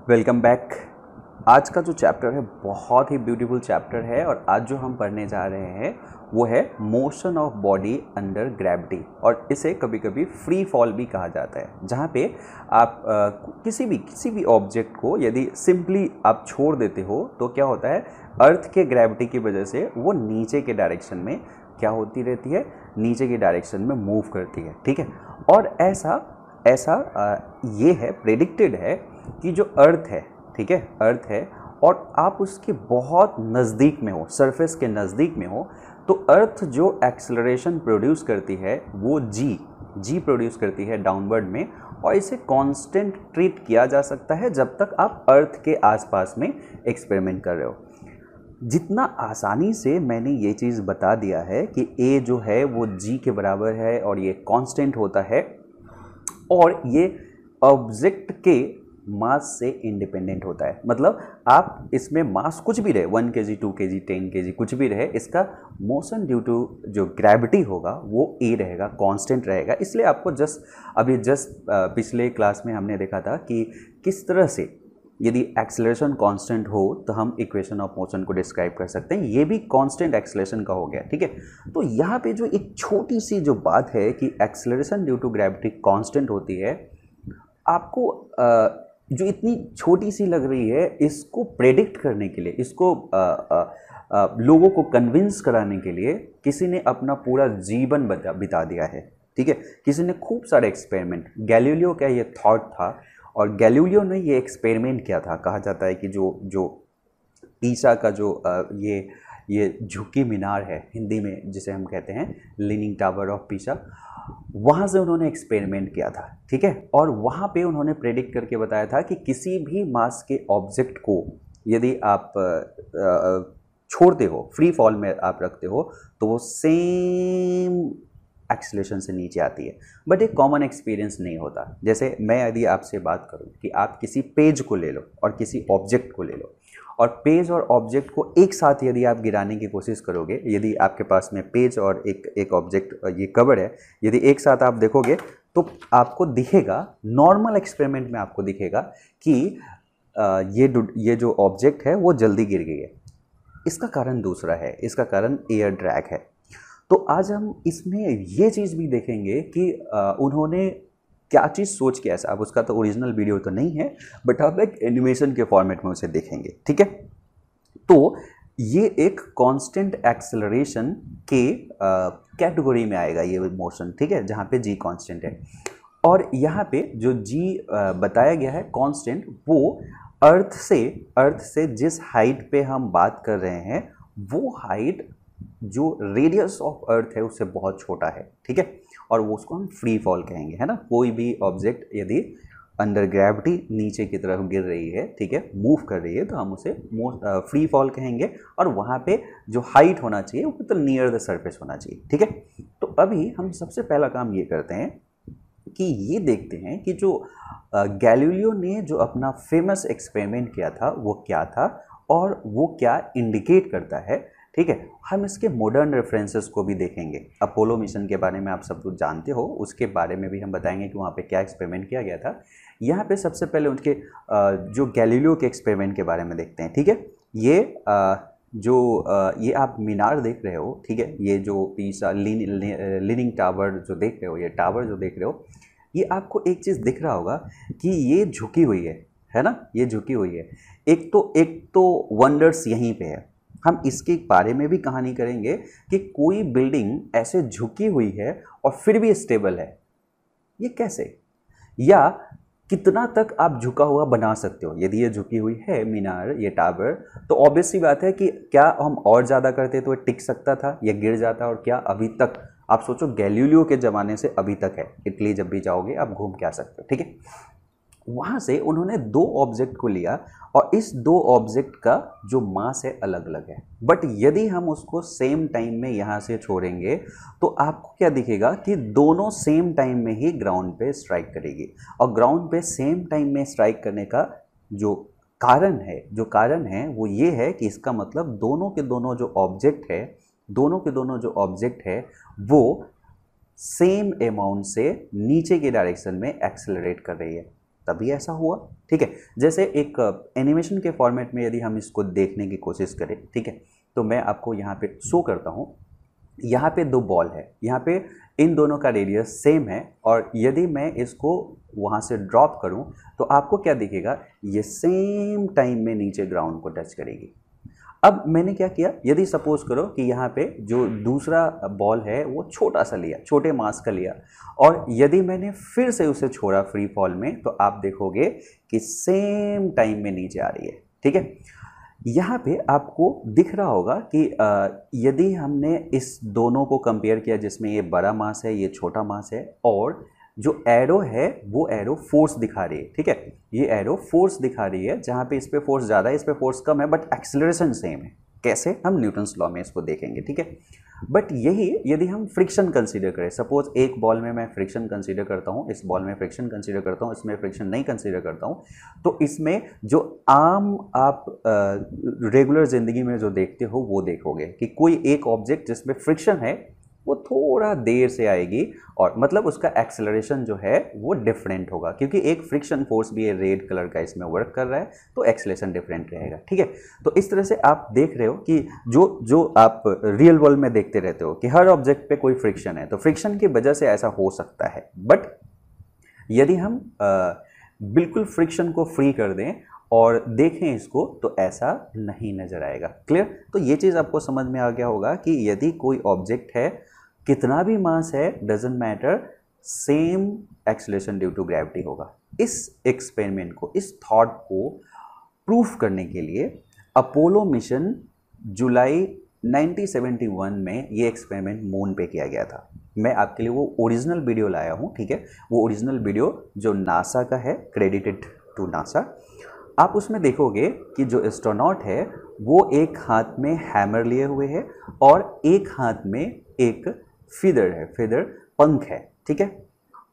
Welcome back. आज का जो चैप्टर है बहुत ही ब्यूटीफुल चैप्टर है और आज जो हम पढ़ने जा रहे हैं वो है motion of body under gravity, और इसे कभी कभी फ्री फॉल भी कहा जाता है, जहाँ पे आप किसी भी ऑब्जेक्ट को यदि सिंपली आप छोड़ देते हो तो क्या होता है, अर्थ के ग्रेविटी की वजह से वो नीचे के डायरेक्शन में क्या होती रहती है, नीचे की डायरेक्शन में मूव करती है। ठीक है, और ऐसा ऐसा ये है, प्रेडिक्टेड है कि जो अर्थ है, ठीक है, अर्थ है और आप उसके बहुत नज़दीक में हो, सरफेस के नज़दीक में हो, तो अर्थ जो एक्सेलरेशन प्रोड्यूस करती है वो जी प्रोड्यूस करती है डाउनवर्ड में, और इसे कांस्टेंट ट्रीट किया जा सकता है जब तक आप अर्थ के आसपास में एक्सपेरिमेंट कर रहे हो। जितना आसानी से मैंने ये चीज़ बता दिया है कि ए जो है वो जी के बराबर है और ये कांस्टेंट होता है और ये ऑब्जेक्ट के मास से इंडिपेंडेंट होता है, मतलब आप इसमें मास कुछ भी रहे, 1 kg 2 kg 10 kg कुछ भी रहे, इसका मोशन ड्यू टू जो ग्रेविटी होगा वो ए रहेगा, कांस्टेंट रहेगा। इसलिए आपको जस्ट पिछले क्लास में हमने देखा था कि किस तरह से यदि एक्सेलरेशन कांस्टेंट हो तो हम इक्वेशन ऑफ मोशन को डिस्क्राइब कर सकते हैं, ये भी कांस्टेंट एक्सेलरेशन का हो गया। ठीक है, तो यहाँ पे जो एक छोटी सी जो बात है कि acceleration due to gravity constant होती है, आपको जो इतनी छोटी सी लग रही है, इसको प्रेडिक्ट करने के लिए, इसको लोगों को कन्विंस कराने के लिए किसी ने अपना पूरा जीवन बिता दिया है। ठीक है, किसी ने खूब सारे एक्सपेरिमेंट, गैलीलियो का ये थॉट था और गैलीलियो ने ये एक्सपेरिमेंट किया था। कहा जाता है कि जो पीसा का जो ये झुकी मीनार है, हिंदी में जिसे हम कहते हैं लीनिंग टावर ऑफ पीसा, वहाँ से उन्होंने एक्सपेरिमेंट किया था। ठीक है, और वहाँ पे उन्होंने प्रेडिक्ट करके बताया था कि किसी भी मास के ऑब्जेक्ट को यदि आप छोड़ते हो, फ्री फॉल में आप रखते हो, तो वो सेम एक्सेलरेशन से नीचे आती है, बट एक कॉमन एक्सपीरियंस नहीं होता। जैसे मैं यदि आपसे बात करूं कि आप किसी पेज को ले लो और किसी ऑब्जेक्ट को ले लो, और पेज और ऑब्जेक्ट को एक साथ यदि आप गिराने की कोशिश करोगे, यदि आपके पास में पेज और एक ऑब्जेक्ट, ये कवर है, यदि एक साथ आप देखोगे तो आपको दिखेगा, नॉर्मल एक्सपेरिमेंट में आपको दिखेगा कि ये जो ऑब्जेक्ट है वो जल्दी गिर गई है। इसका कारण दूसरा है, इसका कारण एयर ड्रैग है। तो आज हम इसमें ये चीज़ भी देखेंगे कि उन्होंने क्या चीज़ सोच के ऐसा, अब उसका तो ओरिजिनल वीडियो तो नहीं है, बट हम एक एनिमेशन के फॉर्मेट में उसे देखेंगे। ठीक है, तो ये एक कांस्टेंट एक्सेलरेशन के कैटेगरी में आएगा ये मोशन। ठीक है, जहाँ पे जी कांस्टेंट है, और यहाँ पे जो जी बताया गया है कांस्टेंट, वो अर्थ से जिस हाइट पे हम बात कर रहे हैं वो हाइट जो रेडियस ऑफ अर्थ है उससे बहुत छोटा है। ठीक है, और वो उसको हम फ्री फॉल कहेंगे, है ना। कोई भी ऑब्जेक्ट यदि अंडर ग्रेविटी नीचे की तरफ गिर रही है, ठीक है, मूव कर रही है, तो हम उसे फ्री फॉल कहेंगे, और वहाँ पे जो हाइट होना चाहिए वो तो नियर द सरफेस होना चाहिए। ठीक है, तो अभी हम सबसे पहला काम ये करते हैं कि ये देखते हैं कि जो गैलीलियो ने जो अपना फेमस एक्सपेरिमेंट किया था वो क्या था और वो क्या इंडिकेट करता है। ठीक है, हम इसके मॉडर्न रेफरेंसेस को भी देखेंगे। अपोलो मिशन के बारे में आप सब कुछ जानते हो, उसके बारे में भी हम बताएंगे कि वहाँ पे क्या एक्सपेरिमेंट किया गया था। यहाँ पे सबसे पहले उनके जो गैलीलियो के एक्सपेरिमेंट के बारे में देखते हैं। ठीक है, ये ये आप मीनार देख रहे हो, ठीक है, ये जो पीसा लीनिंग टावर जो देख रहे हो, ये टावर जो देख रहे हो, ये आपको एक चीज़ दिख रहा होगा कि ये झुकी हुई है ना, ये झुकी हुई है। एक तो वंडर्स यहीं पे है। हम इसके बारे में भी कहानी करेंगे कि कोई बिल्डिंग ऐसे झुकी हुई है और फिर भी स्टेबल है, ये कैसे, या कितना तक आप झुका हुआ बना सकते हो। यदि ये झुकी हुई है मीनार, ये टावर, तो ऑब्वियस सी बात है कि क्या हम और ज़्यादा करते तो ये टिक सकता था या गिर जाता, और क्या अभी तक, आप सोचो गैलीलियो के ज़माने से अभी तक है। इटली जब भी जाओगे आप घूम के आ सकते हो। ठीक है, वहाँ से उन्होंने 2 ऑब्जेक्ट को लिया और इस 2 ऑब्जेक्ट का जो मास है अलग अलग है, बट यदि हम उसको सेम टाइम में यहाँ से छोड़ेंगे तो आपको क्या दिखेगा कि दोनों सेम टाइम में ही ग्राउंड पे स्ट्राइक करेगी। और ग्राउंड पे सेम टाइम में स्ट्राइक करने का जो कारण है वो ये है कि इसका मतलब दोनों के दोनों जो ऑब्जेक्ट है वो सेम अमाउंट से नीचे की डायरेक्शन में एक्सेलरेट कर रही है। तभी ऐसा हुआ। ठीक है, जैसे एक एनिमेशन के फॉर्मेट में यदि हम इसको देखने की कोशिश करें, ठीक है, तो मैं आपको यहाँ पे शो करता हूँ। यहाँ पे दो बॉल है, यहाँ पे इन दोनों का रेडियस सेम है, और यदि मैं इसको वहाँ से ड्रॉप करूँ तो आपको क्या दिखेगा, ये सेम टाइम में नीचे ग्राउंड को टच करेगी। अब मैंने क्या किया, यदि सपोज करो कि यहाँ पे जो दूसरा बॉल है वो छोटा सा लिया, छोटे मास का लिया, और यदि मैंने फिर से उसे छोड़ा फ्री फॉल में, तो आप देखोगे कि सेम टाइम में नीचे आ रही है। ठीक है, यहाँ पे आपको दिख रहा होगा कि यदि हमने इस दोनों को कंपेयर किया, जिसमें ये बड़ा मास है, ये छोटा मास है, और जो एरो है वो एरो फोर्स दिखा रही है। ठीक है, ये एरो फोर्स दिखा रही है, जहाँ पे इस पे फोर्स ज़्यादा है, इस पे फोर्स कम है, बट एक्सेलरेशन सेम है। कैसे, हम न्यूटन्स लॉ में इसको देखेंगे। ठीक है, बट यही यदि हम फ्रिक्शन कंसीडर करें, सपोज एक बॉल में मैं फ्रिक्शन कंसीडर करता हूँ, इस बॉल में फ्रिक्शन कंसीडर करता हूँ, इसमें फ्रिक्शन नहीं कंसीडर करता हूँ, तो इसमें जो आम आप रेगुलर ज़िंदगी में जो देखते हो वो देखोगे कि कोई एक ऑब्जेक्ट जिसमें फ्रिक्शन है वो थोड़ा देर से आएगी, और मतलब उसका एक्सेलरेशन जो है वो डिफरेंट होगा, क्योंकि एक फ्रिक्शन फोर्स भी है रेड कलर का इसमें वर्क कर रहा है, तो एक्सेलरेशन डिफरेंट रहेगा। ठीक है, तो इस तरह से आप देख रहे हो कि जो आप रियल वर्ल्ड में देखते रहते हो कि हर ऑब्जेक्ट पे कोई फ्रिक्शन है, तो फ्रिक्शन की वजह से ऐसा हो सकता है। बट यदि हम बिल्कुल फ्रिक्शन को फ्री कर दें और देखें इसको, तो ऐसा नहीं नज़र आएगा। क्लियर? तो ये चीज़ आपको समझ में आ गया होगा कि यदि कोई ऑब्जेक्ट है, कितना भी मास है, doesn't matter, same acceleration due to gravity होगा। इस एक्सपेरिमेंट को, इस थॉट को प्रूफ करने के लिए अपोलो मिशन जुलाई 1971 में ये एक्सपेरिमेंट मून पे किया गया था। मैं आपके लिए वो ओरिजिनल वीडियो लाया हूँ। ठीक है, वो ओरिजिनल वीडियो जो नासा का है, क्रेडिटेड टू नासा। आप उसमें देखोगे कि जो एस्ट्रोनॉट है वो एक हाथ में हैमर लिए हुए है और एक हाथ में एक फीदर है, फीदर पंख है। ठीक है,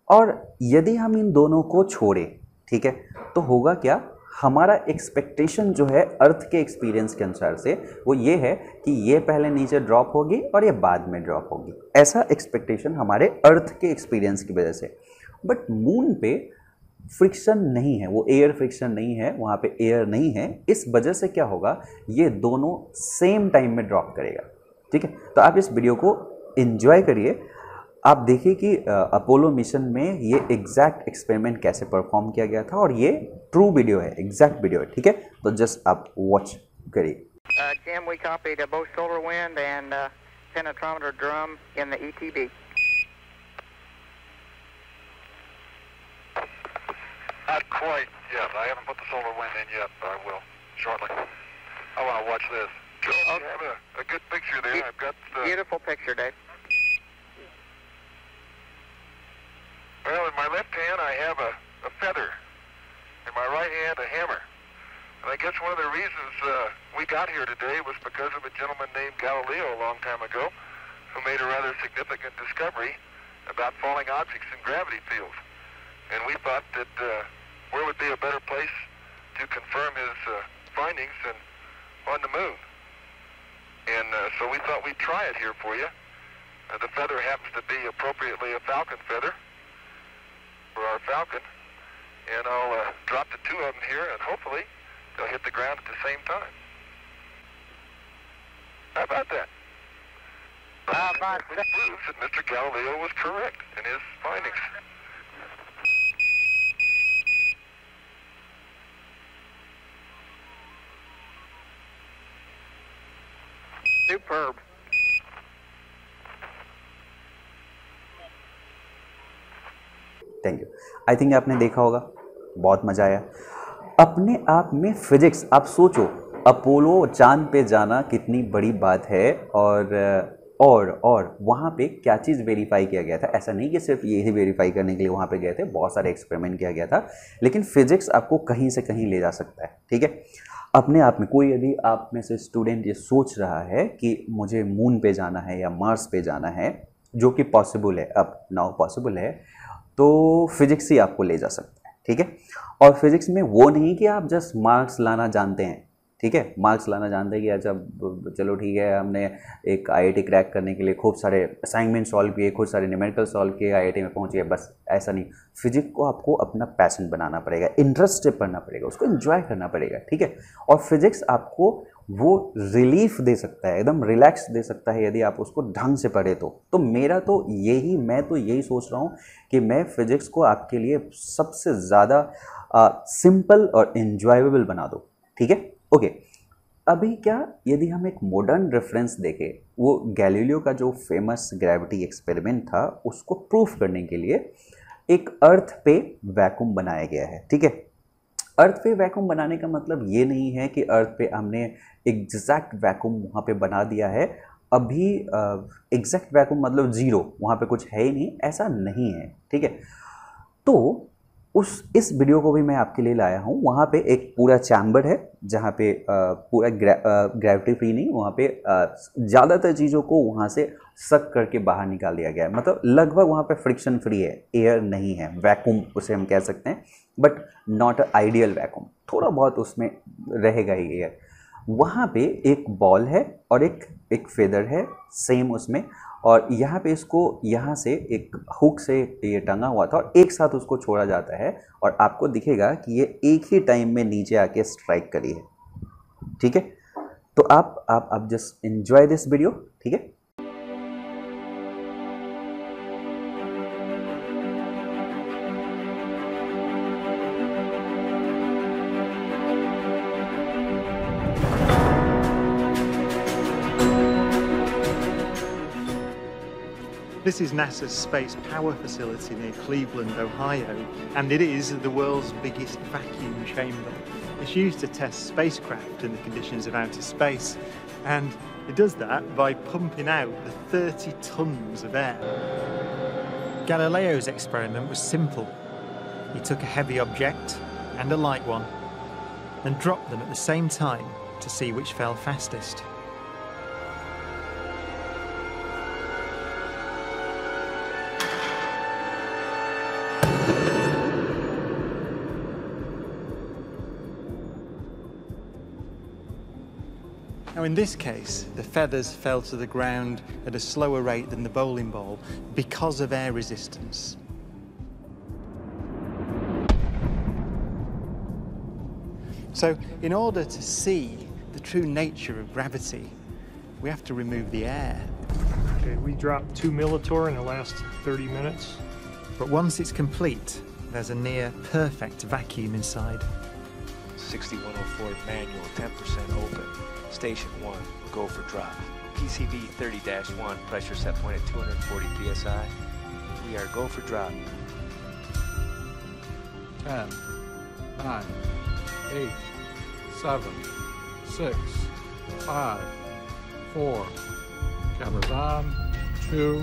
और यदि हम इन दोनों को छोड़ें, ठीक है, तो होगा क्या, हमारा एक्सपेक्टेशन जो है अर्थ के एक्सपीरियंस के अनुसार से वो ये है कि ये पहले नीचे ड्रॉप होगी और ये बाद में ड्रॉप होगी। ऐसा एक्सपेक्टेशन हमारे अर्थ के एक्सपीरियंस की वजह से। बट मून पे फ्रिक्शन नहीं है, वो एयर फ्रिक्शन नहीं है, वहाँ पे एयर नहीं है, इस वजह से क्या होगा, ये दोनों सेम टाइम में ड्रॉप करेगा। ठीक है, तो आप इस वीडियो को एंजॉय करिए, आप देखिए कि अपोलो मिशन में ये एग्जैक्ट एक्सपेरिमेंट कैसे परफॉर्म किया गया था, और ये ट्रू वीडियो है, एग्जैक्ट वीडियो है। ठीक है, तो जस्ट आप वॉच करिए। Jim, we copied both solar wind and penetrometer drum in the ETB. Not quite yet. I haven't put the solar wind in yet, but I will shortly. I want to watch this. Joe, you have a good picture there. I've got Beautiful picture, Dave. well, in my left hand I have a feather. In my right hand a hammer. And I guess one of the reasons we got here today was because of a gentleman named Galileo a long time ago who made a rather significant discovery about falling objects in gravity fields. And we thought that where would be a better place to confirm his findings than on the moon. And so we thought we'd try it here for you. The feather happens to be appropriately a falcon feather for our falcon. And I'll drop the two of them here, and hopefully they'll hit the ground at the same time. How about that? It proves that Mr. Galileo was correct in his findings. Superb. Thank you. I think आपने देखा होगा, बहुत मज़ा आया। अपने आप में physics, आप सोचो, अपोलो चांद पे जाना कितनी बड़ी बात है, और वहाँ पे क्या चीज़ वेरीफाई किया गया था। ऐसा नहीं कि सिर्फ यही वेरीफाई करने के लिए वहाँ पे गए थे, बहुत सारे एक्सपेरिमेंट किया गया था, लेकिन फिजिक्स आपको कहीं से कहीं ले जा सकता है। ठीक है, अपने आप में कोई यदि आप में से स्टूडेंट ये सोच रहा है कि मुझे मून पे जाना है या मार्स पे जाना है, जो कि पॉसिबल है, अब नाउ पॉसिबल है, तो फिजिक्स ही आपको ले जा सकता है। ठीक है, और फिजिक्स में वो नहीं कि आप जस्ट मार्क्स लाना जानते हैं। ठीक है, मार्क्स लाना जानते हैं कि अच्छा चलो ठीक है, हमने एक IIT क्रैक करने के लिए खूब सारे असाइनमेंट सॉल्व किए, खूब सारे न्यूमेरिकल सॉल्व किए, IIT में पहुँच गए, बस ऐसा नहीं। फिजिक्स को आपको अपना पैशन बनाना पड़ेगा, इंटरेस्ट से पढ़ना पड़ेगा, उसको एंजॉय करना पड़ेगा, ठीक है। और फिजिक्स आपको वो रिलीफ दे सकता है, एकदम रिलैक्स दे सकता है यदि आप उसको ढंग से पढ़े तो मैं तो यही सोच रहा हूँ कि मैं फिजिक्स को आपके लिए सबसे ज़्यादा सिंपल और एंजॉयबल बना दूँ, ठीक है। ओके, अभी क्या यदि हम एक मॉडर्न रेफरेंस देखें, वो गैलीलियो का जो फेमस ग्रेविटी एक्सपेरिमेंट था, उसको प्रूफ करने के लिए एक अर्थ पे वैक्यूम बनाया गया है, ठीक है। अर्थ पे वैक्यूम बनाने का मतलब ये नहीं है कि अर्थ पे हमने एग्जैक्ट वैक्यूम वहाँ पे बना दिया है। अभी एग्जैक्ट वैक्यूम मतलब ज़ीरो, वहाँ पे कुछ है ही नहीं, ऐसा नहीं है, ठीक है। तो इस वीडियो को भी मैं आपके लिए लाया हूँ। वहाँ पे एक पूरा चैम्बर है जहाँ पे पूरा ग्रेविटी फ्री नहीं, वहाँ पे ज़्यादातर चीज़ों को वहाँ से सक करके बाहर निकाल दिया गया है, मतलब लगभग वहाँ पे फ्रिक्शन फ्री है, एयर नहीं है, वैक्यूम उसे हम कह सकते हैं, but not a ideal vacuum, थोड़ा बहुत उसमें रहेगा ही एयर। वहाँ पे एक बॉल है और एक फेदर है सेम उसमें, और यहाँ पे इसको यहाँ से एक हुक से ये टंगा हुआ था और एक साथ उसको छोड़ा जाता है और आपको दिखेगा कि ये एक ही टाइम में नीचे आके स्ट्राइक करी है, ठीक है। तो आप जस्ट एंजॉय दिस वीडियो, ठीक है। This is NASA's Space Power Facility near Cleveland, Ohio, and it is the world's biggest vacuum chamber. It's used to test spacecraft in the conditions of outer space, and it does that by pumping out the 30 tons of air. Galileo's experiment was simple. He took a heavy object and a light one and dropped them at the same time to see which fell fastest. Now in this case, the feathers fell to the ground at a slower rate than the bowling ball because of air resistance. So in order to see the true nature of gravity, we have to remove the air. Okay, we dropped 2 millitorr in the last 30 minutes. But once it's complete, there's a near perfect vacuum inside. 6104 manual, 10% open. Station 1, go for drop. PCB 30-1, pressure set point at 240 psi. We are go for drop. 10, 9, 8, 7, 6, 5, 4. Cameras on. 2,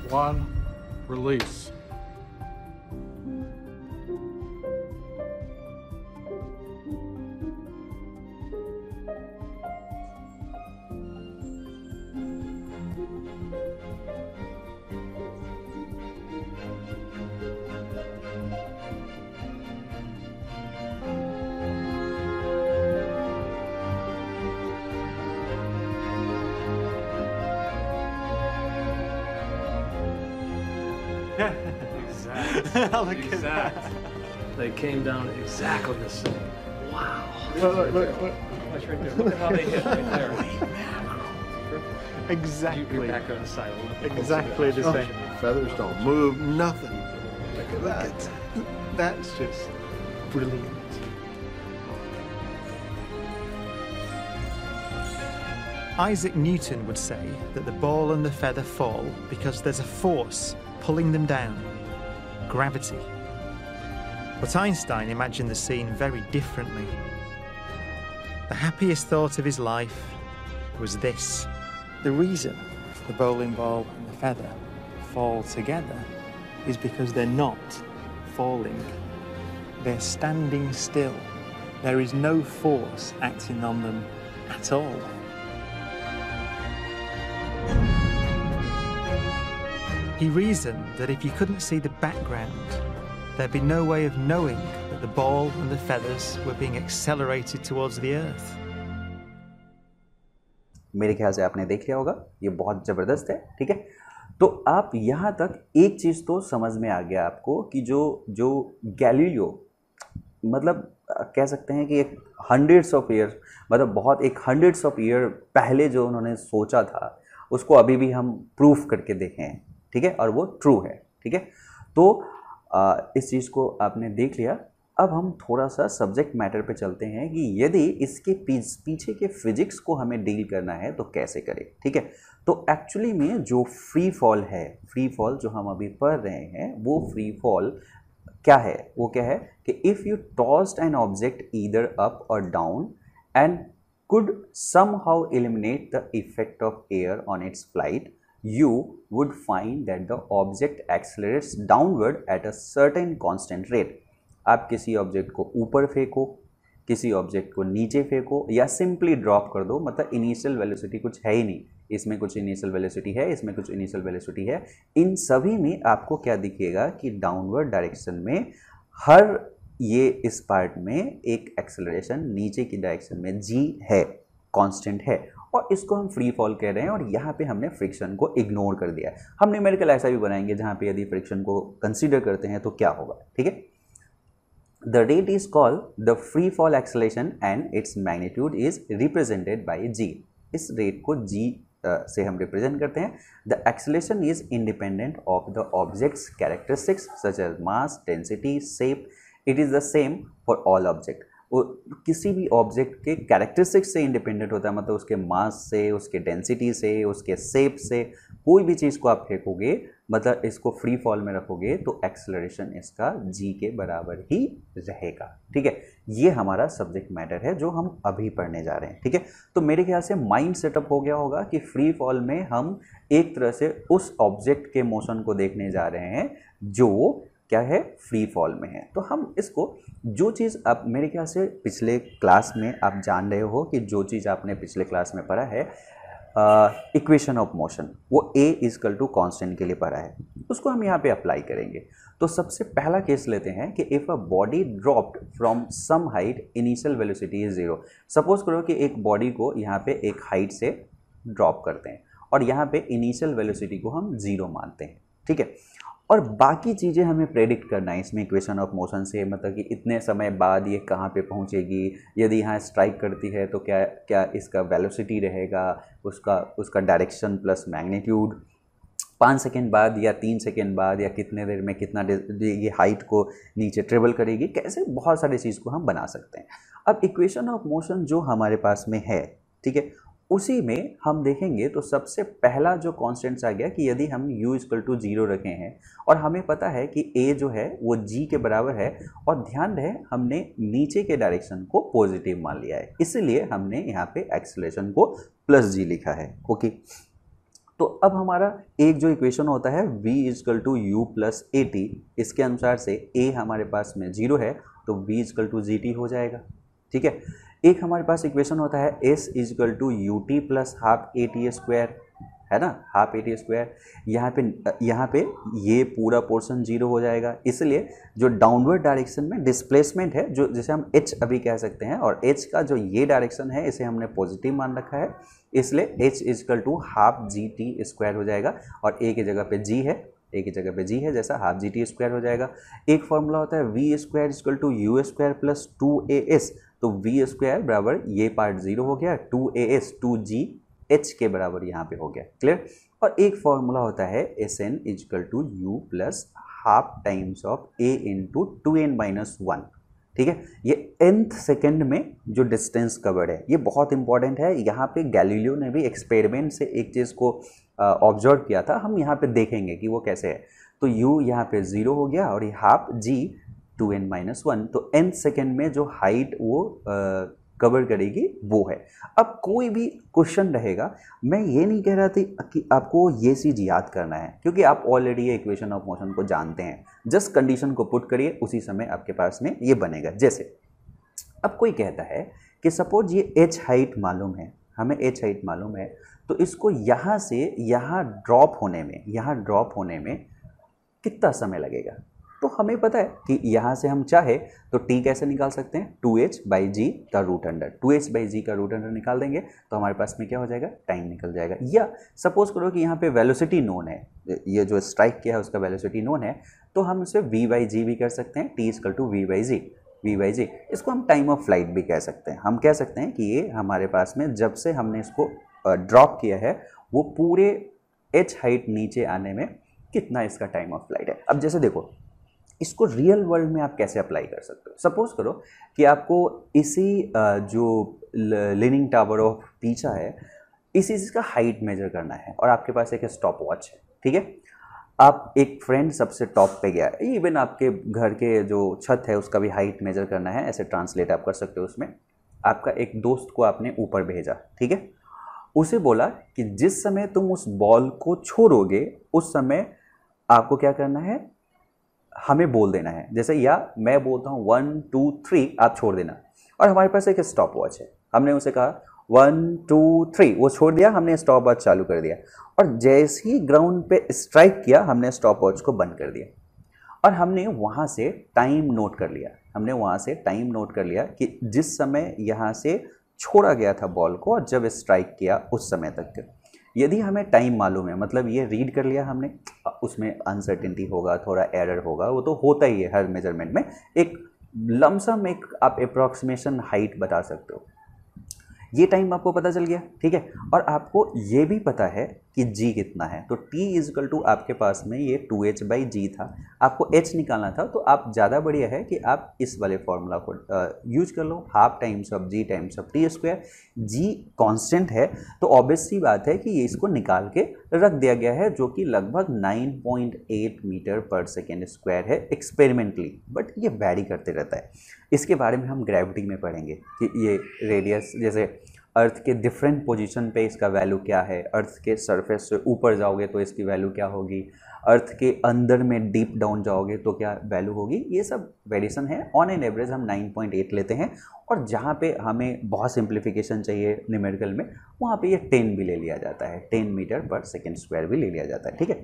1. Release. Exactly. They came down exactly the same. Wow. Look. That's right there. Look at how they hit right there. Exactly. You're back on the side. Exactly the same. Feathers don't move, nothing. Look at that. That's just brilliant. Isaac Newton would say that the ball and the feather fall because there's a force pulling them down. Gravity. But Einstein imagined the scene very differently. The happiest thought of his life was this. The reason the bowling ball and the feather fall together is because they're not falling. They're standing still. There is no force acting on them at all. He reasoned that if you couldn't see the background, there'd be no way of knowing that the ball and the feathers were being accelerated towards the Earth. मेरे ख्याल से आपने देख लिया होगा, ये बहुत ज़बरदस्त है। ठीक है, तो आप यहाँ तक एक चीज़ तो समझ में आ गया आपको कि जो गैलीलियो मतलब कह सकते हैं कि एक हंड्रेड्स ऑफ ईयर, मतलब बहुत एक हंड्रेड्स ऑफ ईयर पहले जो उन्होंने सोचा था उसको अभी भी हम प्रूफ करके देखे हैं। ठीक है, और वो ट्रू है। ठीक है, तो इस चीज़ को आपने देख लिया। अब हम थोड़ा सा सब्जेक्ट मैटर पे चलते हैं कि यदि इसके पीछे के फिजिक्स को हमें डील करना है तो कैसे करें। ठीक है, तो एक्चुअली में जो फ्री फॉल है, फ्री फॉल जो हम अभी पढ़ रहे हैं, वो फ्री फॉल क्या है? वो क्या है कि if you tossed an object either up और down and could somehow eliminate the effect of air on its flight, you would find that the object accelerates downward at a certain constant rate. आप किसी object को ऊपर फेंको, किसी object को नीचे फेंको या सिंपली ड्रॉप कर दो, मतलब इनिशियल वेलोसिटी कुछ है ही नहीं, इसमें कुछ इनिशियल वेलोसिटी है, इसमें कुछ इनिशियल वेलोसिटी है, इन सभी में आपको क्या दिखेगा कि डाउनवर्ड डायरेक्शन में हर ये इस पार्ट में एक एक्सेलरेशन नीचे की डायरेक्शन में g है, कांस्टेंट है, और इसको हम फ्री फॉल कह रहे हैं। और यहाँ पे हमने फ्रिक्शन को इग्नोर कर दिया है। हम न्यूमेरिकल ऐसा भी बनाएंगे जहाँ पे यदि फ्रिक्शन को कंसीडर करते हैं तो क्या होगा। ठीक है, the rate is called the free fall acceleration and its magnitude is represented by g। इस रेट को g से हम रिप्रेजेंट करते हैं। The acceleration is independent of the objects characteristics such as mass, density, shape. It is the same for all object. वो किसी भी object के कैरेक्टरिस्टिक्स से इंडिपेंडेंट होता है, मतलब उसके मास से, उसके डेंसिटी से, उसके शेप से, कोई भी चीज़ को आप फेंकोगे, मतलब इसको फ्री फॉल में रखोगे तो एक्सेलरेशन इसका g के बराबर ही रहेगा। ठीक है, ये हमारा सब्जेक्ट मैटर है जो हम अभी पढ़ने जा रहे हैं। ठीक है, तो मेरे ख्याल से माइंड सेटअप हो गया होगा कि फ्री फॉल में हम एक तरह से उस ऑब्जेक्ट के मोशन को देखने जा रहे हैं जो क्या है, फ्री फॉल में है। तो हम इसको, जो चीज़ आप मेरे ख्याल से पिछले क्लास में आप जान रहे हो कि जो चीज़ आपने पिछले क्लास में पढ़ा है इक्वेशन ऑफ मोशन, वो a इक्वल टू कॉन्स्टेंट के लिए पढ़ा है, उसको हम यहाँ पे अप्लाई करेंगे। तो सबसे पहला केस लेते हैं कि if a body dropped from some height, initial velocity is 0। Suppose करो कि एक बॉडी को यहाँ पे एक हाइट से ड्रॉप करते हैं और यहाँ पे इनिशियल वेलोसिटी को हम 0 मानते हैं। ठीक है, और बाकी चीज़ें हमें प्रेडिक्ट करना है इसमें इक्वेशन ऑफ मोशन से, मतलब कि इतने समय बाद ये कहाँ पे पहुँचेगी, यदि यहाँ स्ट्राइक करती है तो क्या क्या इसका वेलोसिटी रहेगा, उसका डायरेक्शन प्लस मैग्नीट्यूड, 5 सेकेंड बाद या 3 सेकेंड बाद या कितने देर में कितना ये हाइट को नीचे ट्रेवल करेगी, कैसे बहुत सारी चीज़ को हम बना सकते हैं। अब इक्वेशन ऑफ मोशन जो हमारे पास में है, ठीक है, उसी में हम देखेंगे तो सबसे पहला जो कॉन्स्टेंट्स आ गया कि यदि हम u इक्वल टू 0 रखे हैं और हमें पता है कि a जो है वो g के बराबर है, और ध्यान रहे हमने नीचे के डायरेक्शन को पॉजिटिव मान लिया है, इसलिए हमने यहाँ पे एक्सेलरेशन को प्लस g लिखा है। ओके, तो अब हमारा एक जो इक्वेशन होता है v equal to u plus at, इसके अनुसार से a हमारे पास में 0 है तो v इक्वल टू gt हो जाएगा। ठीक है, एक हमारे पास इक्वेशन होता है s equal to U T plus half A T square, है ना, हाफ ए टी स्क्वायर। यहाँ पे ये पूरा पोर्शन 0 हो जाएगा, इसलिए जो डाउनवर्ड डायरेक्शन में डिस्प्लेसमेंट है, जो जिसे हम h अभी कह सकते हैं, और h का जो ये डायरेक्शन है इसे हमने पॉजिटिव मान रखा है, इसलिए h equal to half G T square हो जाएगा, और a की जगह पे g है, a की जगह पे g है, जैसा हाफ जी टी स्क्वायर हो जाएगा। एक फॉर्मूला होता है v square equal to U square plus 2as, तो v स्क्वायर बराबर ये पार्ट 0 हो गया, 2as 2g h के बराबर यहाँ पे हो गया। क्लियर, और एक फॉर्मूला होता है sn equal to u plus half times of a into 2n minus 1। ठीक है, ये nth सेकेंड में जो डिस्टेंस कवर्ड है ये बहुत इंपॉर्टेंट है। यहाँ पे गैलीलियो ने भी एक्सपेरिमेंट से एक चीज़ को ऑब्जर्व किया था, हम यहाँ पे देखेंगे कि वो कैसे है। तो u यहाँ पे 0 हो गया और ये हाफ g 2n माइनस 1, तो nth सेकेंड में जो हाइट वो कवर करेगी वो है। अब कोई भी क्वेश्चन रहेगा, मैं ये नहीं कह रहा था कि आपको ये चीज़ याद करना है, क्योंकि आप ऑलरेडी ये इक्वेशन ऑफ मोशन को जानते हैं, जस्ट कंडीशन को पुट करिए, उसी समय आपके पास में ये बनेगा। जैसे अब कोई कहता है कि सपोज ये h हाइट मालूम है, हमें h हाइट मालूम है, तो इसको यहाँ से यहाँ ड्रॉप होने में कितना समय लगेगा। तो हमें पता है कि यहाँ से हम चाहे तो t कैसे निकाल सकते हैं, 2h/g का रूट अंडर, 2h/g का रूट अंडर निकाल देंगे तो हमारे पास में क्या हो जाएगा, टाइम निकल जाएगा। या सपोज करो कि यहाँ पे वेलोसिटी नोन है, ये जो स्ट्राइक किया है उसका वेलोसिटी नोन है, तो हम इसे v/g भी कर सकते हैं, t = v/g। इसको हम टाइम ऑफ फ्लाइट भी कह सकते हैं। हम कह सकते हैं कि ये हमारे पास में जब से हमने इसको ड्रॉप किया है वो पूरे h हाइट नीचे आने में कितना इसका टाइम ऑफ फ्लाइट है। अब जैसे देखो, इसको रियल वर्ल्ड में आप कैसे अप्लाई कर सकते हो। सपोज करो कि आपको इसी जो लीनिंग टावर ऑफ पीछा है, इसी चीज़ का हाइट मेजर करना है और आपके पास एक स्टॉप वॉच है, ठीक है। आप एक फ्रेंड सबसे टॉप पे गया, इवन आपके घर के जो छत है उसका भी हाइट मेजर करना है, ऐसे ट्रांसलेट आप कर सकते हो उसमें। आपका एक दोस्त को आपने ऊपर भेजा, ठीक है, उसे बोला कि जिस समय तुम उस बॉल को छोड़ोगे उस समय आपको क्या करना है, हमें बोल देना है। जैसे या मैं बोलता हूँ 1 2 3 आप छोड़ देना, और हमारे पास एक स्टॉप वॉच है, हमने उसे कहा 1 2 3, वो छोड़ दिया, हमने स्टॉप वॉच चालू कर दिया, और जैसे ही ग्राउंड पे स्ट्राइक किया हमने स्टॉप वॉच को बंद कर दिया और हमने वहाँ से टाइम नोट कर लिया। कि जिस समय यहाँ से छोड़ा गया था बॉल को और जब स्ट्राइक किया उस समय तक। यदि हमें टाइम मालूम है, मतलब ये रीड कर लिया हमने, उसमें अनसर्टेनिटी होगा, थोड़ा एरर होगा, वो तो होता ही है हर मेजरमेंट में। एक लमसम एक आप अप्रॉक्सीमेशन हाइट बता सकते हो, ये टाइम आपको पता चल गया, ठीक है। और आपको ये भी पता है कि g कितना है, तो t = आपके पास में ये 2h/g था, आपको h निकालना था, तो आप ज़्यादा बढ़िया है कि आप इस वाले फॉर्मूला को यूज कर लो, ½ × g × t²। g कांस्टेंट है तो ऑब्वियस सी बात है कि ये इसको निकाल के रख दिया गया है, जो कि लगभग 9.8 मीटर/सेकेंड² है एक्सपेरिमेंटली, बट ये वैरी करते रहता है। इसके बारे में हम ग्रेविटी में पढ़ेंगे कि ये रेडियस, जैसे अर्थ के डिफरेंट पोजीशन पे इसका वैल्यू क्या है, अर्थ के सरफेस से ऊपर जाओगे तो इसकी वैल्यू क्या होगी, अर्थ के अंदर में डीप डाउन जाओगे तो क्या वैल्यू होगी, ये सब वेरिएशन है। ऑन एन एवरेज हम 9.8 लेते हैं, और जहाँ पे हमें बहुत सिंप्लीफिकेशन चाहिए न्यूमेरिकल में, वहाँ पे ये 10 भी ले लिया जाता है, 10 मीटर/सेकेंड² भी ले लिया जाता है, ठीक है।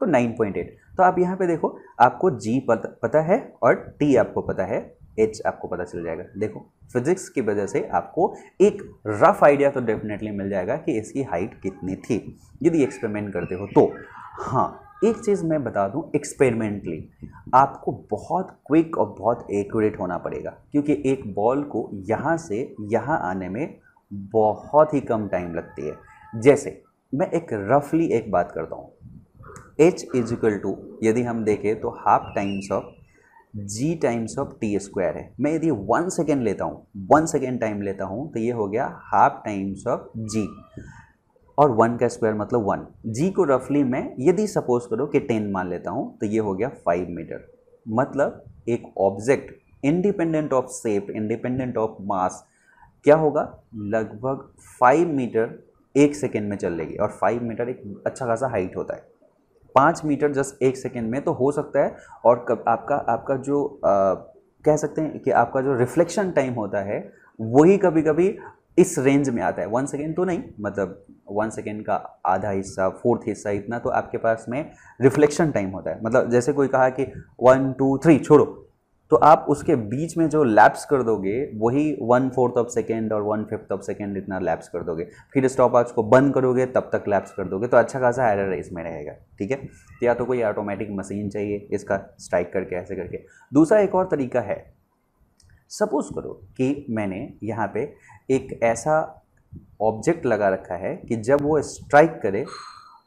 तो 9.8, तो आप यहाँ पे देखो, आपको g पता है और t आपको पता है, h आपको पता चल जाएगा। देखो फिजिक्स की वजह से आपको एक रफ आइडिया तो डेफिनेटली मिल जाएगा कि इसकी हाइट कितनी थी यदि एक्सपेरिमेंट करते हो तो। हाँ, एक चीज़ मैं बता दूं, एक्सपेरिमेंटली आपको बहुत क्विक और बहुत एक्यूरेट होना पड़ेगा, क्योंकि एक बॉल को यहाँ से यहाँ आने में बहुत ही कम टाइम लगती है। जैसे मैं एक रफली एक बात करता हूँ, h = यदि हम देखें तो ½ g × t² है। मैं यदि 1 सेकेंड लेता हूँ, 1 सेकेंड टाइम लेता हूँ, तो ये हो गया ½ g, और 1 का स्क्वायर मतलब 1। g को रफली मैं यदि सपोज करो कि 10 मान लेता हूँ, तो ये हो गया 5 मीटर। मतलब एक object independent of shape, independent of mass, क्या होगा, लगभग 5 मीटर 1 सेकेंड में चल लेगी, और 5 मीटर एक अच्छा खासा हाइट होता है। 5 मीटर जस्ट 1 सेकेंड में तो हो सकता है, और कब आपका जो कह सकते हैं कि आपका जो रिफ्लेक्शन टाइम होता है वही कभी कभी इस रेंज में आता है। 1 सेकेंड तो नहीं, मतलब 1 सेकेंड का आधा हिस्सा, 4th हिस्सा, इतना तो आपके पास में रिफ्लेक्शन टाइम होता है। मतलब जैसे कोई कहा कि 1 2 3 छोड़ो, तो आप उसके बीच में जो लैप्स कर दोगे वही 1/4 सेकेंड और 1/5 सेकेंड इतना लैप्स कर दोगे, फिर स्टॉप वॉच को बंद करोगे तब तक लैप्स कर दोगे, तो अच्छा खासा एरर इसमें रहेगा, ठीक है। तो या तो कोई ऑटोमेटिक मशीन चाहिए इसका स्ट्राइक करके ऐसे करके। दूसरा एक और तरीका है, सपोज करो कि मैंने यहाँ पे एक ऐसा ऑब्जेक्ट लगा रखा है कि जब वो स्ट्राइक करे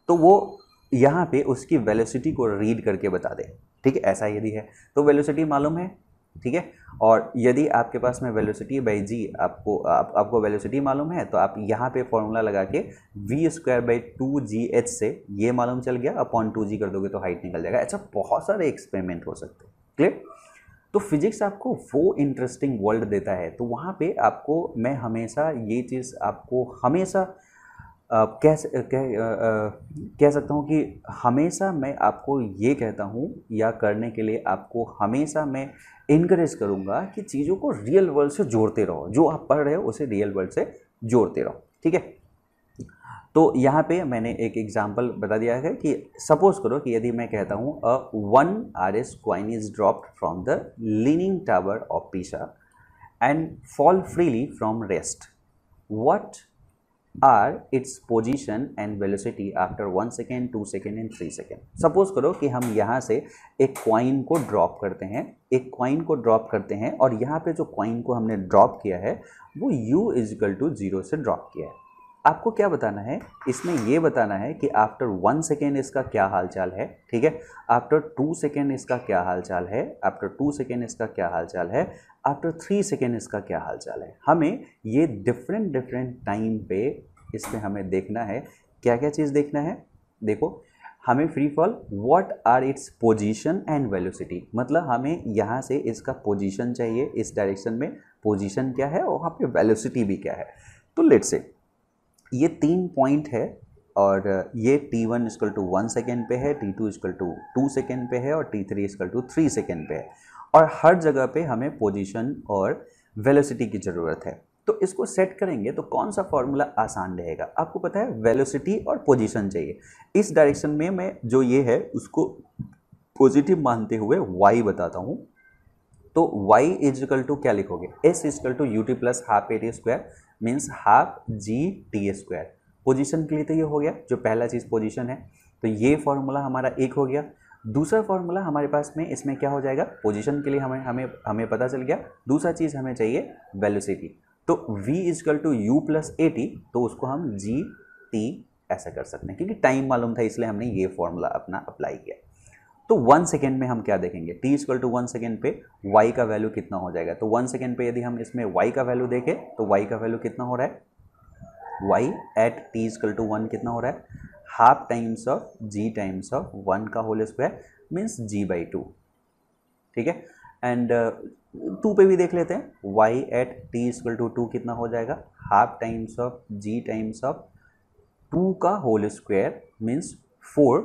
तो वो यहाँ पे उसकी वेलोसिटी को रीड करके बता दे, ठीक है। ऐसा यदि है तो वेलोसिटी मालूम है, ठीक है। और यदि आपके पास में वेलोसिटी बाई g आपको वेलोसिटी मालूम है, तो आप यहाँ पे फॉर्मूला लगा के v²/2gh से ये मालूम चल गया, अपॉन 2g कर दोगे तो हाइट निकल जाएगा। अच्छा, बहुत सारे एक्सपेरिमेंट हो सकते हैं, क्लियर। तो फिजिक्स आपको वो इंटरेस्टिंग वर्ल्ड देता है, तो वहाँ पे आपको मैं हमेशा ये चीज़ आपको हमेशा कह सकता हूँ कि हमेशा मैं आपको ये कहता हूँ, या करने के लिए आपको हमेशा मैं इनकरेज करूँगा कि चीज़ों को रियल वर्ल्ड से जोड़ते रहो, जो आप पढ़ रहे हो उसे रियल वर्ल्ड से जोड़ते रहो, ठीक है। तो यहाँ पे मैंने एक एग्जांपल बता दिया है कि सपोज करो कि यदि मैं कहता हूँ अ 1 RS coin is dropped from the leaning tower of Pisa and fall freely from rest. What are its position and velocity after 1 second, 2 second and 3 second? Suppose करो कि हम यहाँ से एक कॉइन को ड्रॉप करते हैं, और यहाँ पे जो कॉइन को हमने ड्रॉप किया है वो u = 0 से ड्रॉप किया है। आपको क्या बताना है इसमें, ये बताना है कि आफ्टर 1 सेकेंड इसका क्या हाल चाल है, ठीक है, आफ्टर 2 सेकेंड इसका क्या हाल चाल है, आफ्टर 2 सेकेंड इसका क्या हाल चाल है, आफ्टर 3 सेकेंड इसका क्या हाल चाल है। हमें ये डिफरेंट टाइम पे इसमें हमें देखना है, क्या क्या चीज़ देखना है। देखो हमें free fall what are its position and velocity, मतलब हमें यहाँ से इसका पोजीशन चाहिए, इस डायरेक्शन में पोजीशन क्या है और वहाँ पे वेलोसिटी भी क्या है। तो लेट्स से ये 3 पॉइंट है और ये T1 = 1 सेकेंड पे है, T2 = 2 सेकेंड पे है और T3 = 3 सेकेंड पे है, और हर जगह पे हमें पोजीशन और वेलोसिटी की ज़रूरत है। तो इसको सेट करेंगे तो कौन सा फॉर्मूला आसान रहेगा। आपको पता है वेलोसिटी और पोजीशन चाहिए। इस डायरेक्शन में मैं जो ये है उसको पॉजिटिव मानते हुए y बताता हूँ। तो y = क्या लिखोगे, s = ut + ½ at² means ½ gt²। Position के लिए तो ये हो गया, जो पहला चीज़ पोजीशन है, तो ये फॉर्मूला हमारा एक हो गया। दूसरा फॉर्मूला हमारे पास में इसमें क्या हो जाएगा, पोजीशन के लिए हमें पता चल गया। दूसरा चीज़ हमें चाहिए वेलोसिटी, तो v = u + at, तो उसको हम gt ऐसा कर सकते हैं, क्योंकि टाइम मालूम था इसलिए हमने ये फॉर्मूला अपना अप्लाई किया। तो 1 सेकेंड में हम क्या देखेंगे, t = 1 सेकेंड पे y का वैल्यू कितना हो जाएगा। तो 1 सेकेंड पे यदि हम इसमें y का वैल्यू देखें तो y का वैल्यू कितना हो रहा है, y at t = 1 कितना हो रहा है, ½ times of g times of 1 का होल स्क्वायर मीन्स g/2, ठीक है। एंड 2 पे भी देख लेते हैं, y at t = 2 कितना हो जाएगा, ½ times of g times of 2 का होल स्क्वायर मीन्स 4,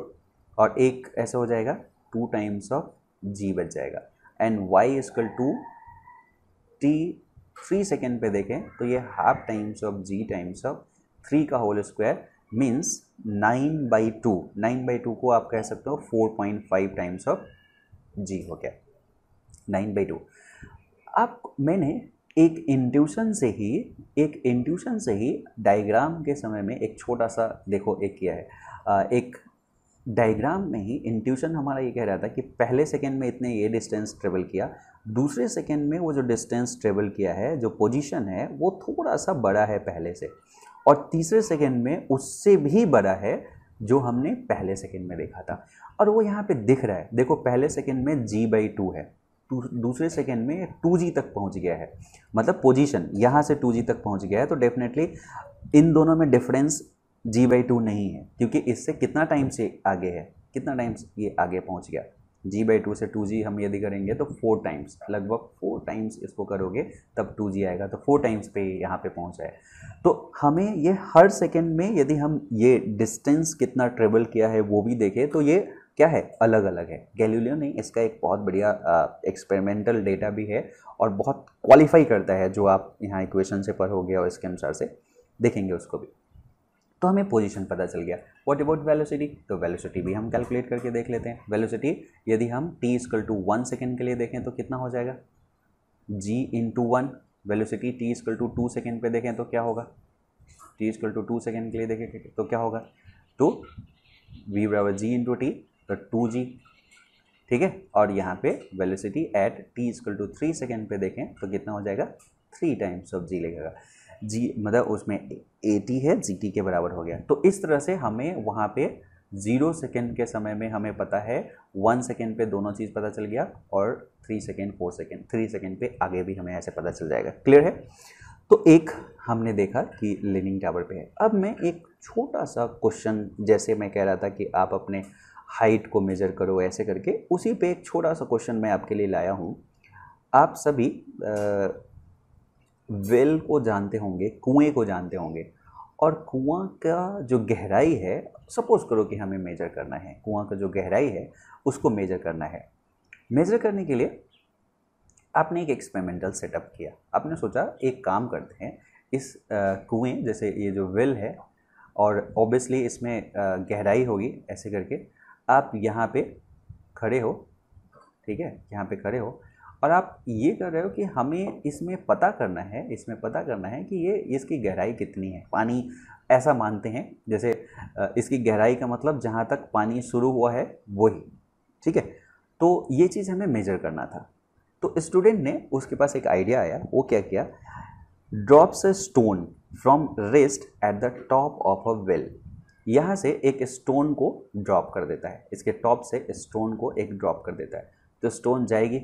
और एक ऐसे हो जाएगा 2 टाइम्स ऑफ g बच जाएगा। एंड y = t 3 सेकेंड पे देखें तो ये ½ times of g times of 3 का होल स्क्वायर मीन्स 9/2। 9/2 को आप कह सकते हो 4.5 टाइम्स ऑफ g हो गया, 9/2। आप मैंने एक इंट्यूशन से ही डायग्राम के समय में एक छोटा सा देखो एक किया है, एक डायग्राम में ही इंट्यूशन हमारा ये कह रहा था कि पहले सेकेंड में इतने ये डिस्टेंस ट्रेवल किया, दूसरे सेकेंड में वो जो डिस्टेंस ट्रेवल किया है, जो पोजीशन है वो थोड़ा सा बड़ा है पहले से, और तीसरे सेकेंड में उससे भी बड़ा है जो हमने पहले सेकेंड में देखा था, और वो यहाँ पे दिख रहा है। देखो पहले सेकेंड में g/2 है, दूसरे सेकेंड में 2g तक पहुँच गया है, मतलब पोजीशन यहाँ से 2g तक पहुँच गया है। तो डेफिनेटली इन दोनों में डिफरेंस g/2 नहीं है, क्योंकि इससे कितना टाइम से आगे है, कितना टाइम्स ये आगे पहुंच गया। g/2 से 2g हम यदि करेंगे तो 4 टाइम्स, लगभग 4 टाइम्स इसको करोगे तब 2g आएगा, तो 4 टाइम्स पे यहाँ पे पहुँचा है। तो हमें ये हर सेकेंड में यदि हम ये डिस्टेंस कितना ट्रेवल किया है वो भी देखें तो ये क्या है, अलग अलग है। गैलीलियो ने इसका एक बहुत बढ़िया एक्सपेरिमेंटल डेटा भी है और बहुत क्वालिफाई करता है, जो आप यहाँ इक्वेशन से पढ़ोगे और इसके अनुसार से देखेंगे उसको भी। तो हमें पोजीशन पता चल गया। व्हाट अबाउट वेलोसिटी, तो वेलोसिटी भी हम कैलकुलेट करके देख लेते हैं। वेलोसिटी यदि हम t = 1 सेकेंड के लिए देखें तो कितना हो जाएगा, g × 1। वेलोसिटी t = 2 सेकेंड पे देखें तो क्या होगा, t = 2 सेकेंड के लिए देखें तो क्या होगा, तो v = g × t, तो 2g, ठीक है। और यहाँ पे वेलोसिटी एट t = 3 सेकेंड पे देखें तो कितना हो जाएगा, 3 टाइम्स ऑफ g लगेगा। g मतलब उसमें at है, gt के बराबर हो गया। तो इस तरह से हमें वहाँ पे 0 सेकेंड के समय में हमें पता है, 1 सेकेंड पे दोनों चीज़ पता चल गया, और 3 सेकेंड 4 सेकेंड 3 सेकेंड पे आगे भी हमें ऐसे पता चल जाएगा। क्लियर है। तो एक हमने देखा कि लीनिंग टावर पे है। अब मैं एक छोटा सा क्वेश्चन, जैसे मैं कह रहा था कि आप अपने हाइट को मेज़र करो ऐसे करके, उसी पे एक छोटा सा क्वेश्चन मैं आपके लिए लाया हूँ। आप सभी वेल को जानते होंगे, कुएं को जानते होंगे, और कुआं का जो गहराई है, सपोज करो कि हमें मेजर करना है, कुआं का जो गहराई है उसको मेजर करना है। मेजर करने के लिए आपने एक एक्सपेरिमेंटल सेटअप किया। आपने सोचा एक काम करते हैं, इस कुएं, जैसे ये जो वेल है और ऑब्वियसली इसमें गहराई होगी ऐसे करके। आप यहाँ पे खड़े हो, ठीक है, यहाँ पे खड़े हो और आप ये कर रहे हो कि हमें इसमें पता करना है कि ये इसकी गहराई कितनी है। पानी ऐसा मानते हैं जैसे इसकी गहराई का मतलब जहाँ तक पानी शुरू हुआ है वही, ठीक है। तो ये चीज़ हमें मेजर करना था। तो स्टूडेंट ने, उसके पास एक आइडिया आया, वो क्या किया, drops a stone from rest at the top of a well. यहाँ से एक स्टोन को ड्रॉप कर देता है, इसके टॉप से स्टोन को एक ड्रॉप कर देता है। तो स्टोन जाएगी,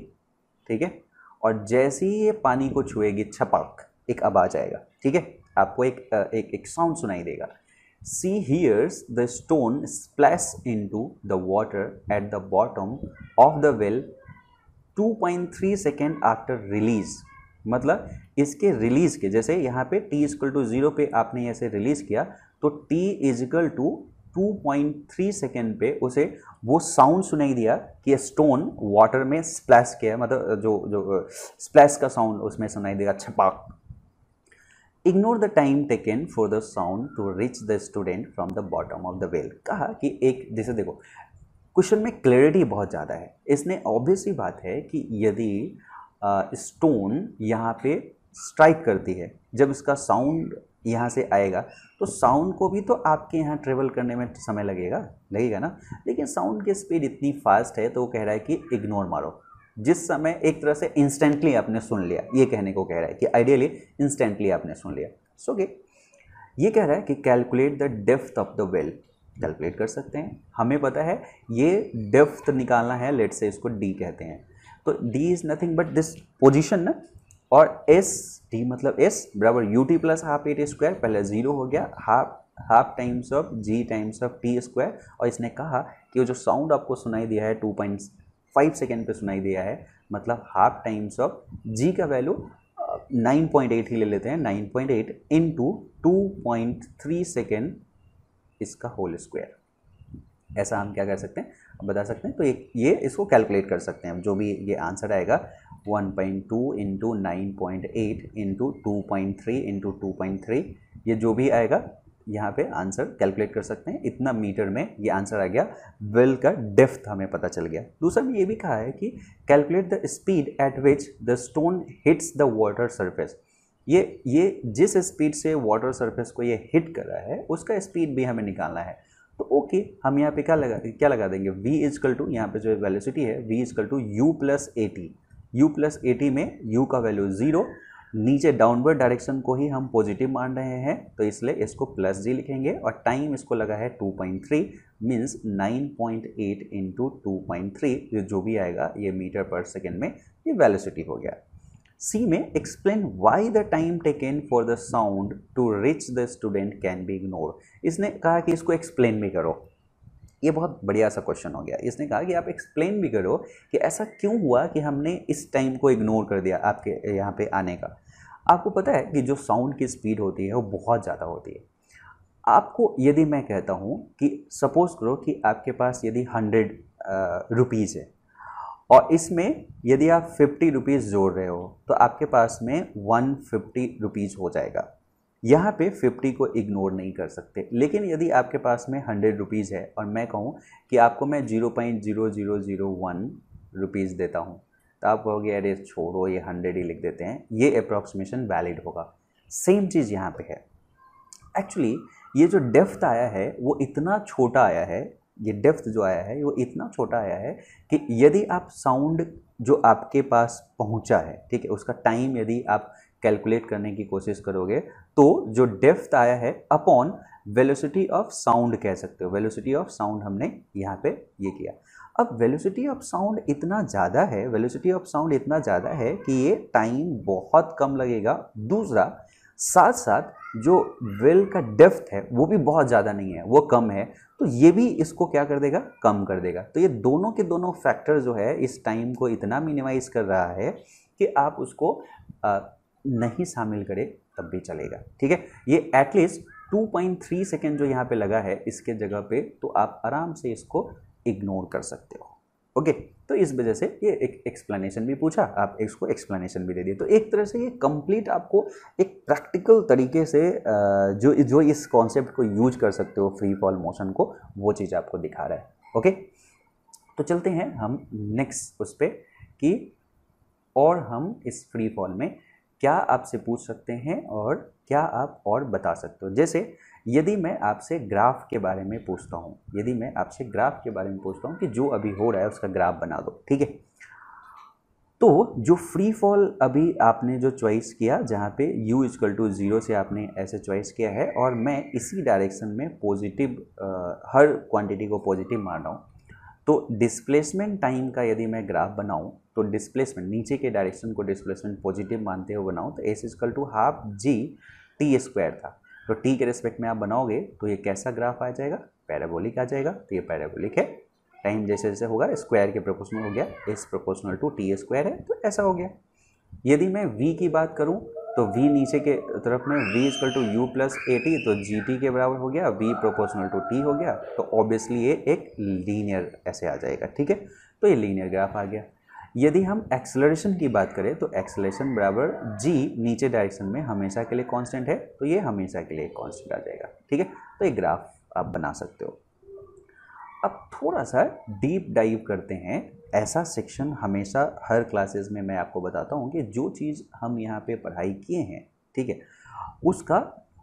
ठीक है, और जैसे ही ये पानी को छुएगी छपक एक आवाज आएगा, ठीक है, आपको एक साउंड सुनाई देगा। She hears the stone splash into the water at the bottom of the well 2.3 second after release. मतलब इसके रिलीज के, जैसे यहाँ पे t=0 पे आपने ऐसे रिलीज किया तो t=2.3 सेकेंड पे उसे वो साउंड सुनाई दिया कि स्टोन वाटर में स्प्लैश किया, मतलब जो स्प्लैश का साउंड उसमें सुनाई देगा, छपाक। Ignore the time taken for the sound to reach the student from the bottom of the well. कहा कि एक, जैसे देखो क्वेश्चन में क्लैरिटी बहुत ज़्यादा है। इसने ऑब्वियस ही बात है कि यदि स्टोन यहाँ पे स्ट्राइक करती है, जब इसका साउंड यहाँ से आएगा तो साउंड को भी तो आपके यहाँ ट्रेवल करने में समय लगेगा ना, लेकिन साउंड की स्पीड इतनी फास्ट है तो वो कह रहा है कि इग्नोर मारो। जिस समय एक तरह से इंस्टेंटली आपने सुन लिया, ये कहने को कह रहा है कि आइडियली इंस्टेंटली आपने सुन लिया। सो ओके, ये कह रहा है कि calculate the depth of the well. Calculate कर सकते हैं, हमें पता है ये डेप्थ निकालना है, लेट से इसको डी कहते हैं। तो D is nothing but this position ना, और एस डी मतलब एस बराबर U T plus half A T square, पहले 0 हो गया, half times of G times of T square. और इसने कहा कि वो जो साउंड आपको सुनाई दिया है 2.5 सेकेंड पे सुनाई दिया है, मतलब हाफ टाइम्स ऑफ जी का वैल्यू 9.8 ही ले लेते हैं, 9.8 इंटू 2.3 सेकेंड इसका होल स्क्वायर। ऐसा हम क्या कर सकते हैं, बता सकते हैं। तो ये इसको कैलकुलेट कर सकते हैं। जो भी ये आंसर आएगा 1.2 इंटू 9.8 इंटू 2.3 इंटू 2.3, ये जो भी आएगा यहाँ पे आंसर कैलकुलेट कर सकते हैं। इतना मीटर में ये आंसर आ गया, वेल का डेप्थ हमें पता चल गया। दूसरा में ये भी कहा है कि calculate the speed at which the stone hits the water surface. ये जिस स्पीड से वाटर सरफेस को ये हिट कर रहा है उसका स्पीड भी हमें निकालना है। तो ओके, हम यहाँ पे क्या लगा देंगे, v इजकल टू, यहाँ पे जो वेलोसिटी है v equal to u plus A T में u का वैल्यू 0, नीचे डाउनवर्ड डायरेक्शन को ही हम पॉजिटिव मान रहे हैं तो इसलिए इसको प्लस जी लिखेंगे, और टाइम इसको लगा है 2.3 मीन्स 9.8 इंटू 2.3, जो भी आएगा ये मीटर पर सेकेंड में ये वेलोसिटी हो गया। सी में explain why the time taken for the sound to reach the student can be ignore. इसने कहा कि इसको एक्सप्लेन भी करो। ये बहुत बढ़िया सा क्वेश्चन हो गया। इसने कहा कि आप एक्सप्लेन भी करो कि ऐसा क्यों हुआ कि हमने इस टाइम को इग्नोर कर दिया आपके यहाँ पे आने का। आपको पता है कि जो साउंड की स्पीड होती है वो बहुत ज़्यादा होती है। आपको यदि मैं कहता हूँ कि सपोज करो कि आपके पास यदि 100 रुपीज़ है और इसमें यदि आप 50 रुपीज़ जोड़ रहे हो तो आपके पास में 150 रुपीज़ हो जाएगा। यहाँ पे 50 को इग्नोर नहीं कर सकते। लेकिन यदि आपके पास में 100 रुपीज़ है और मैं कहूँ कि आपको मैं 0.0001 रुपीज़ देता हूँ तो आप कहोगे अरे छोड़ो ये 100 ही लिख देते हैं, ये अप्रॉक्सीमेशन वैलिड होगा। सेम चीज़ यहाँ पे है। एक्चुअली ये जो डेप्थ आया है वो इतना छोटा आया है, ये डेप्थ जो आया है वो इतना छोटा आया है कि यदि आप साउंड जो आपके पास पहुंचा है, ठीक है, उसका टाइम यदि आप कैलकुलेट करने की कोशिश करोगे तो जो डेप्थ आया है अपॉन वेलोसिटी ऑफ साउंड कह सकते हो। वेलोसिटी ऑफ साउंड हमने यहाँ पे ये किया। अब वेलोसिटी ऑफ साउंड इतना ज़्यादा है, वेलोसिटी ऑफ साउंड इतना ज़्यादा है कि ये टाइम बहुत कम लगेगा। दूसरा साथ साथ जो वेल का डेप्थ है वो भी बहुत ज़्यादा नहीं है, वो कम है, तो ये भी इसको क्या कर देगा, कम कर देगा। तो ये दोनों के दोनों फैक्टर जो है इस टाइम को इतना मिनिमाइज कर रहा है कि आप उसको नहीं शामिल करें तब भी चलेगा। ठीक है, ये एटलीस्ट 2.3 सेकेंड जो यहाँ पे लगा है इसके जगह पे, तो आप आराम से इसको इग्नोर कर सकते हो। ओके, तो इस वजह से ये एक एक्सप्लेनेशन भी पूछा, आप इसको एक्सप्लेनेशन भी दे दिए। तो एक तरह से ये कंप्लीट आपको एक प्रैक्टिकल तरीके से जो इस कॉन्सेप्ट को यूज कर सकते हो फ्री फॉल मोशन को, वो चीज़ आपको दिखा रहा है। ओके, तो चलते हैं हम नेक्स्ट उस पर कि और हम इस फ्री फॉल में क्या आपसे पूछ सकते हैं और क्या आप और बता सकते हो। जैसे यदि मैं आपसे ग्राफ के बारे में पूछता हूँ, यदि मैं आपसे ग्राफ के बारे में पूछता हूँ कि जो अभी हो रहा है उसका ग्राफ बना दो, ठीक है। तो जो फ्री फॉल अभी आपने जो चॉइस किया, जहाँ पे u = 0 से आपने ऐसे चॉइस किया है और मैं इसी डायरेक्शन में पॉजिटिव हर क्वांटिटी को पॉजिटिव मान रहा हूँ, तो डिस्प्लेसमेंट टाइम का यदि मैं ग्राफ बनाऊँ तो डिस्प्लेसमेंट नीचे के डायरेक्शन को डिस्प्लेसमेंट पॉजिटिव मानते हुए बनाऊँ तो s = ½ g t² था। तो t के रिस्पेक्ट में आप बनाओगे तो ये कैसा ग्राफ आ जाएगा, पैराबोलिक आ जाएगा। तो ये पैराबोलिक है, टाइम जैसे जैसे होगा स्क्वायर के प्रोपोर्शनल हो गया, s = t² है, तो ऐसा हो गया। यदि मैं v की बात करूं तो v नीचे के तरफ में v = u + at, तो gt के बराबर हो गया, v = t हो गया, तो ऑब्वियसली ये एक लीनियर ऐसे आ जाएगा, ठीक है। तो ये लीनियर ग्राफ आ गया। यदि हम एक्सेलरेशन की बात करें तो एक्सेलरेशन बराबर g नीचे डायरेक्शन में हमेशा के लिए कांस्टेंट है, तो ये हमेशा के लिए कांस्टेंट आ जाएगा, ठीक है। तो ये ग्राफ आप बना सकते हो। अब थोड़ा सा डीप डाइव करते हैं। ऐसा सेक्शन हमेशा हर क्लासेस में मैं आपको बताता हूँ कि जो चीज़ हम यहाँ पे पढ़ाई किए हैं, ठीक है, उसका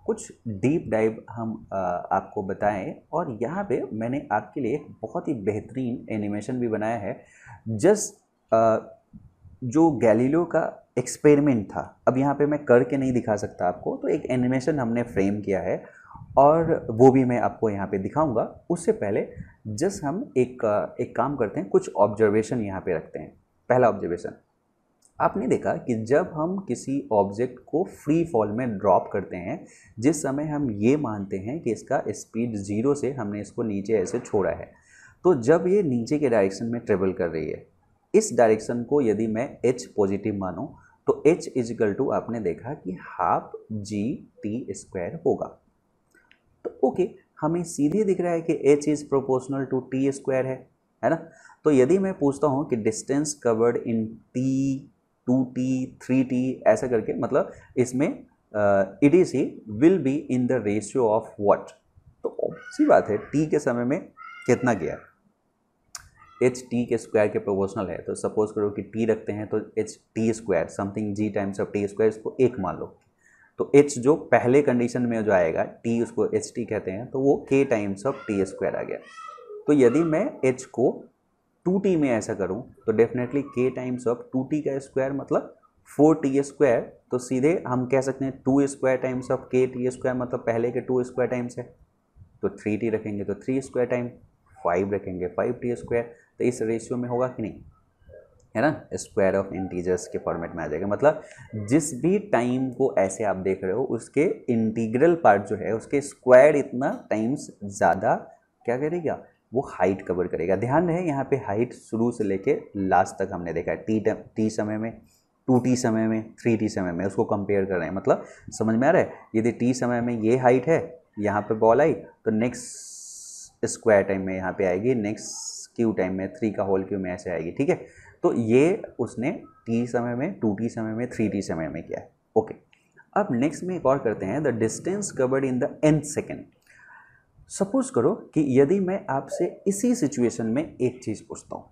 कुछ डीप डाइव हम आपको बताएं। और यहाँ पे मैंने आपके लिए एक बहुत ही बेहतरीन एनिमेशन भी बनाया है। जस्ट जो गैलीलियो का एक्सपेरिमेंट था, अब यहाँ पे मैं करके नहीं दिखा सकता आपको, तो एक एनिमेशन हमने फ्रेम किया है और वो भी मैं आपको यहाँ पे दिखाऊंगा। उससे पहले जस्ट हम एक काम करते हैं, कुछ ऑब्जर्वेशन यहाँ पे रखते हैं। पहला ऑब्जर्वेशन, आपने देखा कि जब हम किसी ऑब्जेक्ट को फ्री फॉल में ड्रॉप करते हैं, जिस समय हम ये मानते हैं कि इसका स्पीड 0 से हमने इसको नीचे ऐसे छोड़ा है, तो जब ये नीचे के डायरेक्शन में ट्रेवल कर रही है, इस डायरेक्शन को यदि मैं h पॉजिटिव मानूं तो h = आपने देखा कि ½ g t² होगा। तो ओके, हमें सीधे दिख रहा है कि h = t² है ना। तो यदि मैं पूछता हूँ कि distance covered in t, 2t, 3t ऐसा करके, मतलब इसमें EDC will be in the ratio of what, तो सी बात है t के समय में कितना गया, h t² के प्रोपोर्शनल है। तो सपोज करो कि t रखते हैं तो h t² something g times of t², इसको 1 मान लो। तो h जो पहले कंडीशन में जो आएगा t, उसको ht कहते हैं, तो वो k टाइम्स ऑफ t² आ गया। तो यदि मैं h को 2t में ऐसा करूं तो definitely k times of 2t का स्क्वायर मतलब 4t²। तो सीधे हम कह सकते हैं 2² टाइम्स ऑफ k t² मतलब पहले के 2² टाइम्स है, तो 3t रखेंगे तो 3² टाइम, 5 रखेंगे 5t²। तो इस रेशियो में होगा कि नहीं, है ना, स्क्वायर ऑफ इंटीजर्स के फॉर्मेट में आ जाएगा। मतलब जिस भी टाइम को ऐसे आप देख रहे हो उसके इंटीग्रल पार्ट जो है उसके स्क्वायर इतना टाइम्स ज़्यादा क्या करेगा, वो हाइट कवर करेगा। ध्यान रहे यहाँ पे हाइट शुरू से लेके लास्ट तक हमने देखा है, टी समय में, 2t समय में, 3t समय में, उसको कंपेयर कर रहे हैं। मतलब समझ में आ रहा है, यदि t समय में ये हाइट है, यहाँ पे बॉल आई तो नेक्स्ट स्क्वायर टाइम में यहाँ पे आएगी, नेक्स्ट क्यू टाइम में 3 का होल क्यू में ऐसे आएगी, ठीक है। तो ये उसने t समय में, 2t समय में, 3t समय में किया है। ओके, अब नेक्स्ट में एक और करते हैं, the distance covered in the nth second. Suppose करो कि यदि मैं आपसे इसी सिचुएशन में एक चीज़ पूछता हूँ,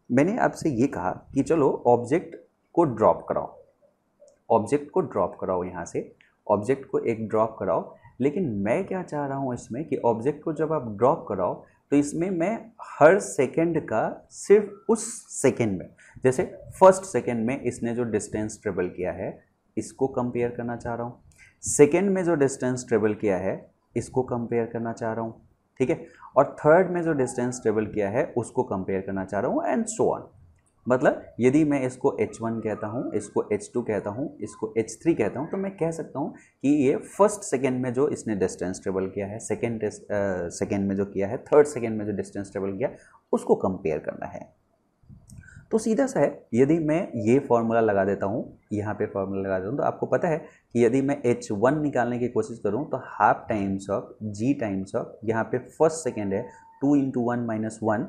मैंने आपसे ये कहा कि चलो ऑब्जेक्ट को ड्रॉप कराओ, ऑब्जेक्ट को ड्रॉप कराओ, यहाँ से ऑब्जेक्ट को एक ड्रॉप कराओ। लेकिन मैं क्या चाह रहा हूँ इसमें कि ऑब्जेक्ट को जब आप ड्रॉप कराओ तो इसमें मैं हर सेकंड का सिर्फ उस सेकंड में, जैसे फर्स्ट सेकंड में इसने जो डिस्टेंस ट्रेवल किया है इसको कंपेयर करना चाह रहा हूँ, सेकंड में जो डिस्टेंस ट्रेवल किया है इसको कंपेयर करना चाह रहा हूँ, ठीक है, और थर्ड में जो डिस्टेंस ट्रेवल किया है उसको कंपेयर करना चाह रहा हूँ, एंड सो ऑन। मतलब यदि मैं इसको h1 कहता हूँ, इसको h2 कहता हूँ, इसको h3 कहता हूँ, तो मैं कह सकता हूँ कि ये फर्स्ट सेकेंड में जो इसने डिस्टेंस ट्रेवल किया है, सेकेंड में जो किया है, थर्ड सेकेंड में जो डिस्टेंस ट्रेवल किया उसको कंपेयर करना है। तो सीधा सा है, यदि मैं ये फॉर्मूला लगा देता हूँ, यहाँ पे फॉर्मूला लगा देता हूँ, तो आपको पता है कि यदि मैं h1 निकालने की कोशिश करूँ तो ½ times of g times of, यहाँ पे फर्स्ट सेकेंड है 2 × 1 - 1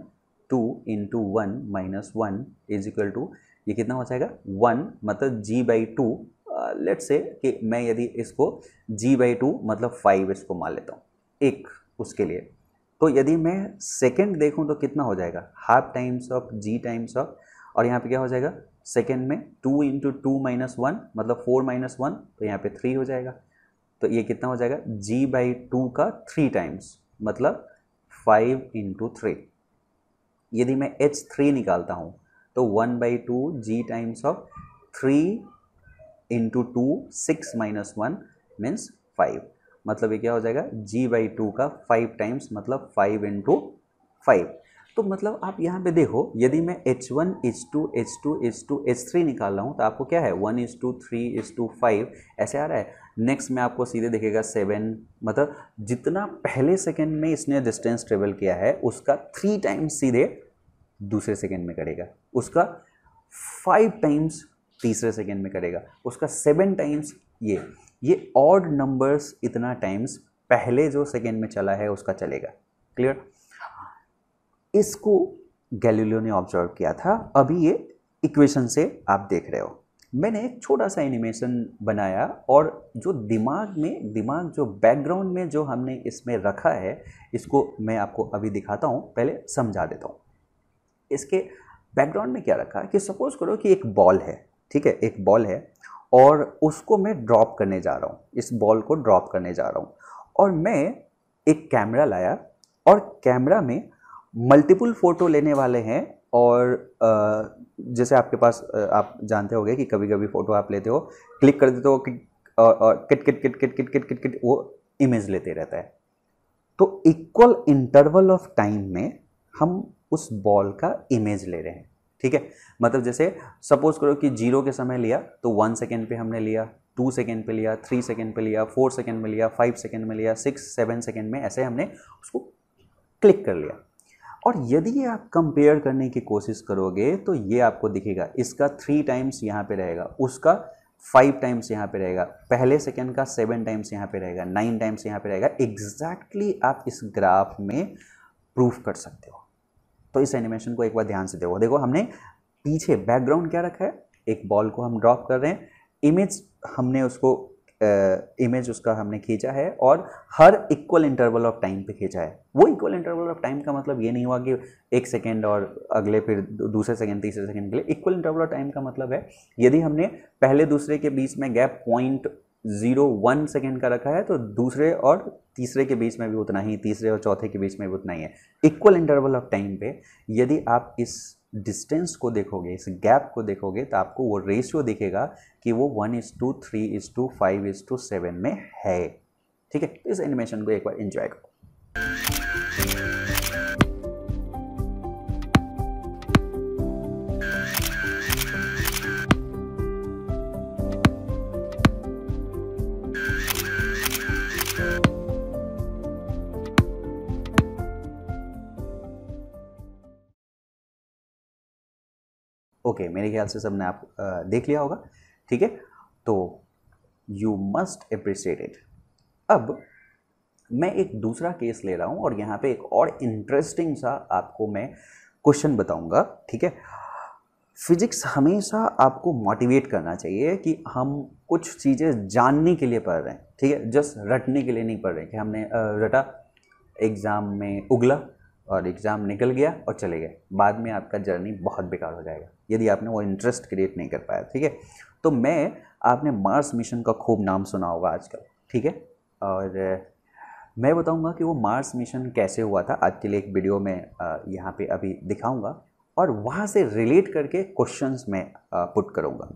2 into 1 minus 1 is equal to, ये कितना हो जाएगा 1, मतलब g/2। लेट्स से कि मैं यदि इसको g/2 मतलब 5 इसको मान लेता हूँ एक उसके लिए, तो यदि मैं सेकेंड देखूँ तो कितना हो जाएगा, half times of g times of, और यहाँ पे क्या हो जाएगा सेकेंड में 2 इंटू 2 माइनस 1 मतलब 4 माइनस 1, तो यहाँ पे 3 हो जाएगा। तो ये कितना हो जाएगा g/2 का 3 टाइम्स मतलब 5 इंटू 3। यदि मैं h3 निकालता हूँ तो 1/2 g times of 3 into 2 6 minus 1 means 5, मतलब ये क्या हो जाएगा g/2 का 5 टाइम्स मतलब 5 इंटू 5। तो मतलब आप यहाँ पे देखो, यदि मैं h1 h2 h2 h2 h3 निकाल रहा हूँ तो आपको क्या है 1:3:5 ऐसे आ रहा है। नेक्स्ट में आपको सीधे दिखेगा 7, मतलब जितना पहले सेकेंड में इसने डिस्टेंस ट्रेवल किया है उसका 3 टाइम्स सीधे दूसरे सेकेंड में करेगा, उसका 5 टाइम्स तीसरे सेकेंड में करेगा, उसका 7 टाइम्स ये ऑड नंबर्स इतना टाइम्स पहले जो सेकेंड में चला है उसका चलेगा। क्लियर? इसको गैलीलियो ने ऑब्जर्व किया था। अभी ये इक्वेशन से आप देख रहे हो, मैंने एक छोटा सा एनिमेशन बनाया और जो दिमाग जो बैकग्राउंड में जो हमने इसमें रखा है इसको मैं आपको अभी दिखाता हूँ, पहले समझा देता हूँ। इसके बैकग्राउंड में क्या रखा कि सपोज करो कि एक बॉल है, ठीक है, एक बॉल है और उसको मैं ड्रॉप करने जा रहा हूँ, इस बॉल को ड्रॉप करने जा रहा हूँ और मैं एक कैमरा लाया और कैमरा में मल्टीपल फ़ोटो लेने वाले हैं। और जैसे आपके पास आप जानते होंगे कि कभी कभी फ़ोटो आप लेते हो, क्लिक कर देते हो और kit kit kit kit kit kit kit kit वो इमेज लेते रहता है। तो इक्वल इंटरवल ऑफ टाइम में हम उस बॉल का इमेज ले रहे हैं, ठीक है। मतलब जैसे सपोज करो कि 0 के समय लिया तो 1 सेकेंड पे हमने लिया, 2 सेकेंड पे लिया, 3 सेकेंड पे लिया, 4 सेकेंड में लिया, 5 सेकेंड में लिया, 6 7 सेकेंड में, ऐसे हमने उसको क्लिक कर लिया। और यदि आप कंपेयर करने की कोशिश करोगे तो ये आपको दिखेगा, इसका 3 टाइम्स यहाँ पे रहेगा, उसका 5 टाइम्स यहाँ पे रहेगा, पहले सेकेंड का 7 टाइम्स यहाँ पे रहेगा, 9 टाइम्स यहाँ पे रहेगा। एग्जैक्टली आप इस ग्राफ में प्रूफ कर सकते हो। तो इस एनिमेशन को एक बार ध्यान से देखो। देखो हमने पीछे बैकग्राउंड क्या रखा है, एक बॉल को हम ड्रॉप कर रहे हैं, इमेज हमने उसको इमेज उसका हमने खींचा है और हर इक्वल इंटरवल ऑफ टाइम पे खींचा है। वो इक्वल इंटरवल ऑफ टाइम का मतलब ये नहीं हुआ कि 1 सेकेंड और अगले फिर दूसरे सेकेंड तीसरे सेकेंड के लिए। इक्वल इंटरवल ऑफ टाइम का मतलब है यदि हमने पहले दूसरे के बीच में गैप 0.01 सेकेंड का रखा है तो दूसरे और तीसरे के बीच में भी उतना ही, तीसरे और चौथे के बीच में भी उतना ही है। इक्वल इंटरवल ऑफ टाइम पे यदि आप इस डिस्टेंस को देखोगे, इस गैप को देखोगे तो आपको वो रेशियो दिखेगा कि वो 1:3:5:7 में है, ठीक है। इस एनिमेशन को एक बार एंजॉय करो। ओके, मेरे ख्याल से सबने आप देख लिया होगा, ठीक है। तो यू मस्ट अप्रिशिएट इट। अब मैं एक दूसरा केस ले रहा हूँ और यहाँ पे एक और इंटरेस्टिंग सा आपको मैं क्वेश्चन बताऊँगा, ठीक है। फिजिक्स हमेशा आपको मोटिवेट करना चाहिए कि हम कुछ चीज़ें जानने के लिए पढ़ रहे हैं, ठीक है, जस्ट रटने के लिए नहीं पढ़ रहे कि हमने रटा, एग्ज़ाम में उगला और एग्ज़ाम निकल गया और चले गए, बाद में आपका जर्नी बहुत बेकार हो जाएगा यदि आपने वो इंटरेस्ट क्रिएट नहीं कर पाया, ठीक है। तो आपने मार्स मिशन का खूब नाम सुना होगा आजकल, ठीक है, और मैं बताऊंगा कि वो मार्स मिशन कैसे हुआ था। आज के लिए एक वीडियो में यहाँ पे अभी दिखाऊंगा और वहाँ से रिलेट करके क्वेश्चंस में पुट करूँगा।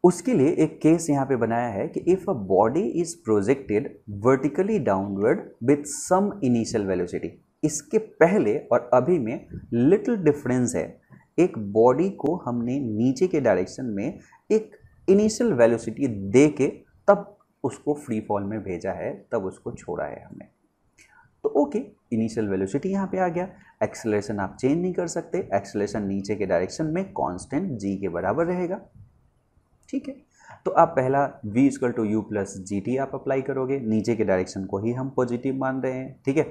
उसके लिए एक केस यहाँ पे बनाया है कि if a body is projected vertically downward with some initial velocity, इसके पहले और अभी में लिटिल डिफरेंस है। एक बॉडी को हमने नीचे के डायरेक्शन में एक इनिशियल वेलोसिटी दे के तब उसको फ्री फॉल में भेजा है, तब उसको छोड़ा है हमने। तो ओके, इनिशियल वेलोसिटी यहाँ पे आ गया, एक्सेलरेशन आप चेंज नहीं कर सकते, एक्सेलरेशन नीचे के डायरेक्शन में कांस्टेंट g के बराबर रहेगा, ठीक है। तो आप पहला v = u + gt आप अप्लाई करोगे, नीचे के डायरेक्शन को ही हम पॉजिटिव मान रहे हैं, ठीक है।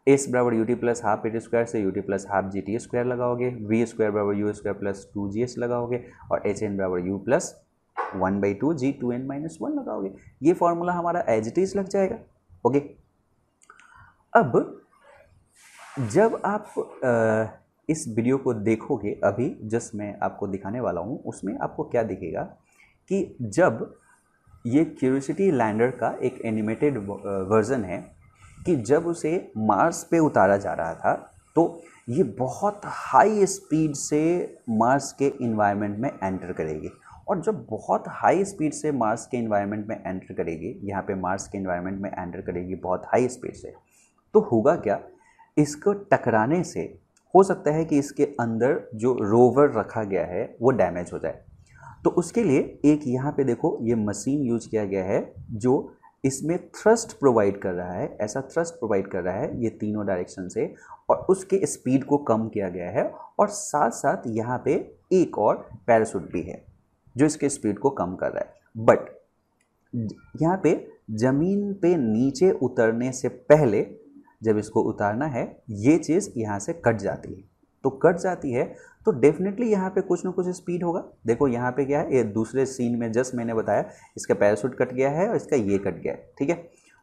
एस बराबर U T plus half A T square से u T plus half G T square लगाओगे, वी स्क्वायर बराबर यू स्क्वायर प्लस 2gh लगाओगे और एच एन बराबर u plus 1/2 g 2n minus 1 लगाओगे। ये फॉर्मूला हमारा एज इट इज लग जाएगा। ओके, अब जब आप इस वीडियो को देखोगे, अभी जस्ट मैं आपको दिखाने वाला हूँ, उसमें आपको क्या दिखेगा कि जब ये क्यूरियोसिटी लैंडर का एक एनिमेटेड वर्जन है कि जब उसे मार्स पे उतारा जा रहा था तो ये बहुत हाई स्पीड से मार्स के इन्वायरमेंट में एंटर करेगी, और जब बहुत हाई स्पीड से मार्स के इन्वायरमेंट में एंटर करेगी, यहाँ पे मार्स के इन्वायरमेंट में एंटर करेगी बहुत हाई स्पीड से, तो होगा क्या, इसको टकराने से हो सकता है कि इसके अंदर जो रोवर रखा गया है वो डैमेज हो जाए। तो उसके लिए एक यहाँ पे देखो ये मशीन यूज किया गया है जो इसमें थ्रस्ट प्रोवाइड कर रहा है, ऐसा थ्रस्ट प्रोवाइड कर रहा है ये तीनों डायरेक्शन से, और उसके स्पीड को कम किया गया है, और साथ साथ यहाँ पे एक और पैराशूट भी है जो इसके स्पीड को कम कर रहा है। बट यहाँ पे ज़मीन पे नीचे उतरने से पहले जब इसको उतारना है ये चीज़ यहाँ से कट जाती है, तो कट जाती है तो डेफिनेटली यहाँ पे कुछ ना कुछ स्पीड होगा। देखो यहाँ पे क्या है, ये दूसरे सीन में जस्ट मैंने बताया इसका पैराशूट कट गया है और इसका ये कट गया है, ठीक है।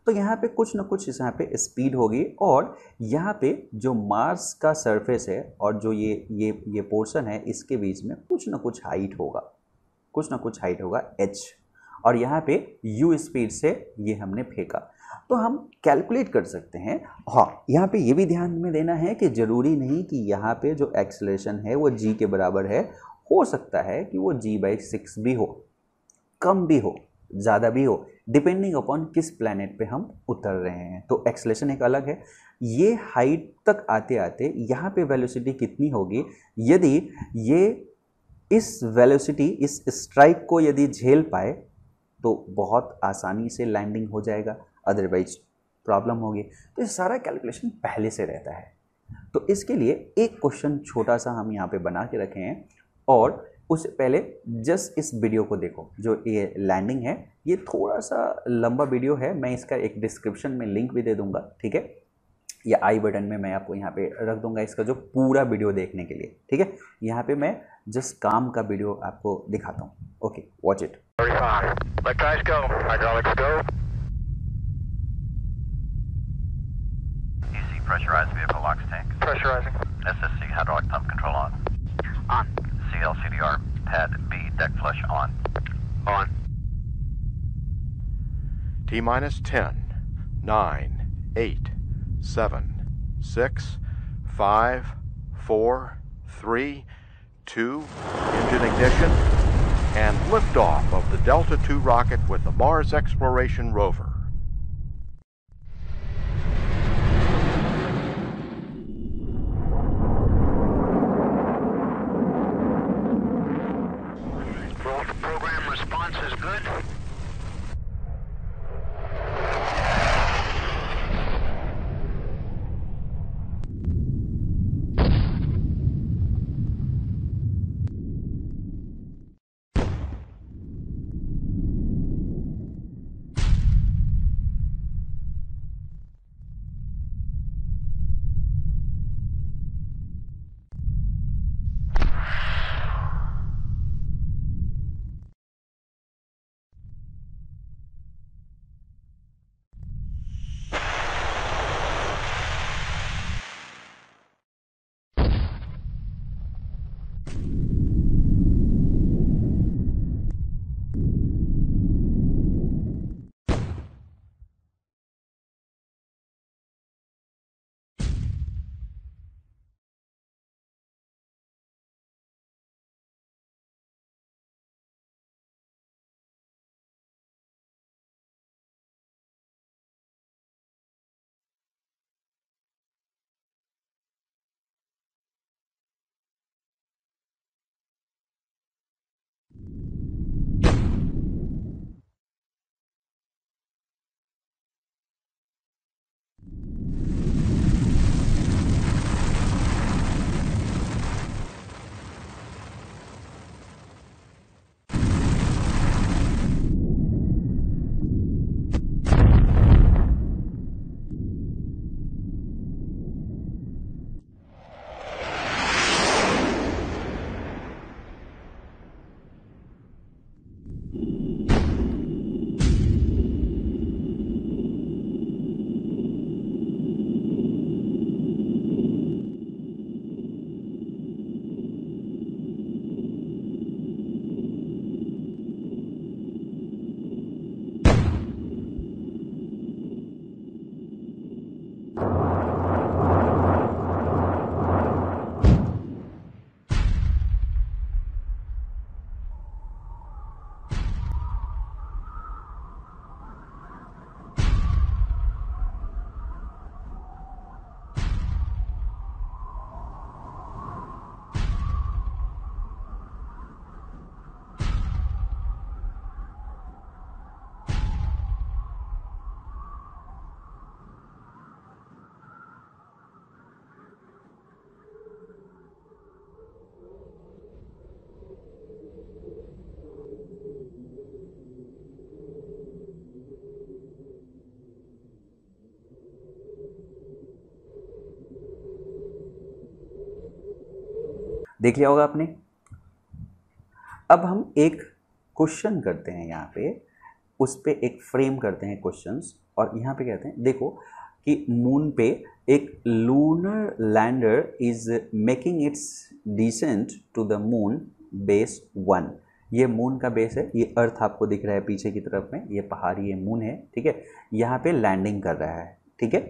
तो यहाँ पे कुछ ना कुछ यहाँ पे स्पीड होगी, और यहाँ पे जो मार्स का सरफेस है और जो ये पोर्शन है इसके बीच में कुछ ना कुछ हाइट होगा, कुछ ना कुछ हाइट होगा h, और यहाँ पे u स्पीड से ये हमने फेंका, तो हम कैलकुलेट कर सकते हैं। हाँ, यहाँ पे ये भी ध्यान में देना है कि ज़रूरी नहीं कि यहाँ पे जो एक्सेलरेशन है वो g के बराबर है, हो सकता है कि वो g/6 भी हो, कम भी हो, ज़्यादा भी हो, डिपेंडिंग अपॉन किस प्लैनेट पे हम उतर रहे हैं। तो एक्सेलरेशन एक अलग है। ये हाइट तक आते आते यहाँ पे वेलोसिटी कितनी होगी, यदि ये इस वेलोसिटी, इस स्ट्राइक को यदि झेल पाए तो बहुत आसानी से लैंडिंग हो जाएगा, अदरवाइज प्रॉब्लम होगी। तो ये सारा कैलकुलेशन पहले से रहता है। तो इसके लिए एक क्वेश्चन छोटा सा हम यहाँ पे बना के रखे हैं, और उससे पहले जस्ट इस वीडियो को देखो। जो ये लैंडिंग है ये थोड़ा सा लंबा वीडियो है, मैं इसका एक डिस्क्रिप्शन में लिंक भी दे दूंगा, ठीक है, या आई बटन में मैं आपको यहाँ पे रख दूंगा इसका जो पूरा वीडियो देखने के लिए, ठीक है। यहाँ पे मैं जस्ट काम का वीडियो आपको दिखाता हूँ। Okay, watch it. 35. Electronics go. Hydraulics go. EC pressurized vehicle locks tank. Pressurizing. SSC hydraulic pump control on. On. CLCDR pad B deck flush on. On. T minus 10, 9, 8, 7, 6, 5, 4, 3, 2, engine ignition, and liftoff of the Delta II rocket with the Mars Exploration Rover. Program response is good. देख लिया होगा आपने। अब हम एक question करते हैं यहाँ पे, उस पे एक फ्रेम करते हैं क्वेश्चंस, और यहाँ पे कहते हैं देखो कि मून पे एक lunar lander is making its descent to the moon base 1। ये मून का बेस है, ये अर्थ आपको दिख रहा है पीछे की तरफ में, ये पहाड़ी ये मून है, ठीक है। यहाँ पे लैंडिंग कर रहा है, ठीक है।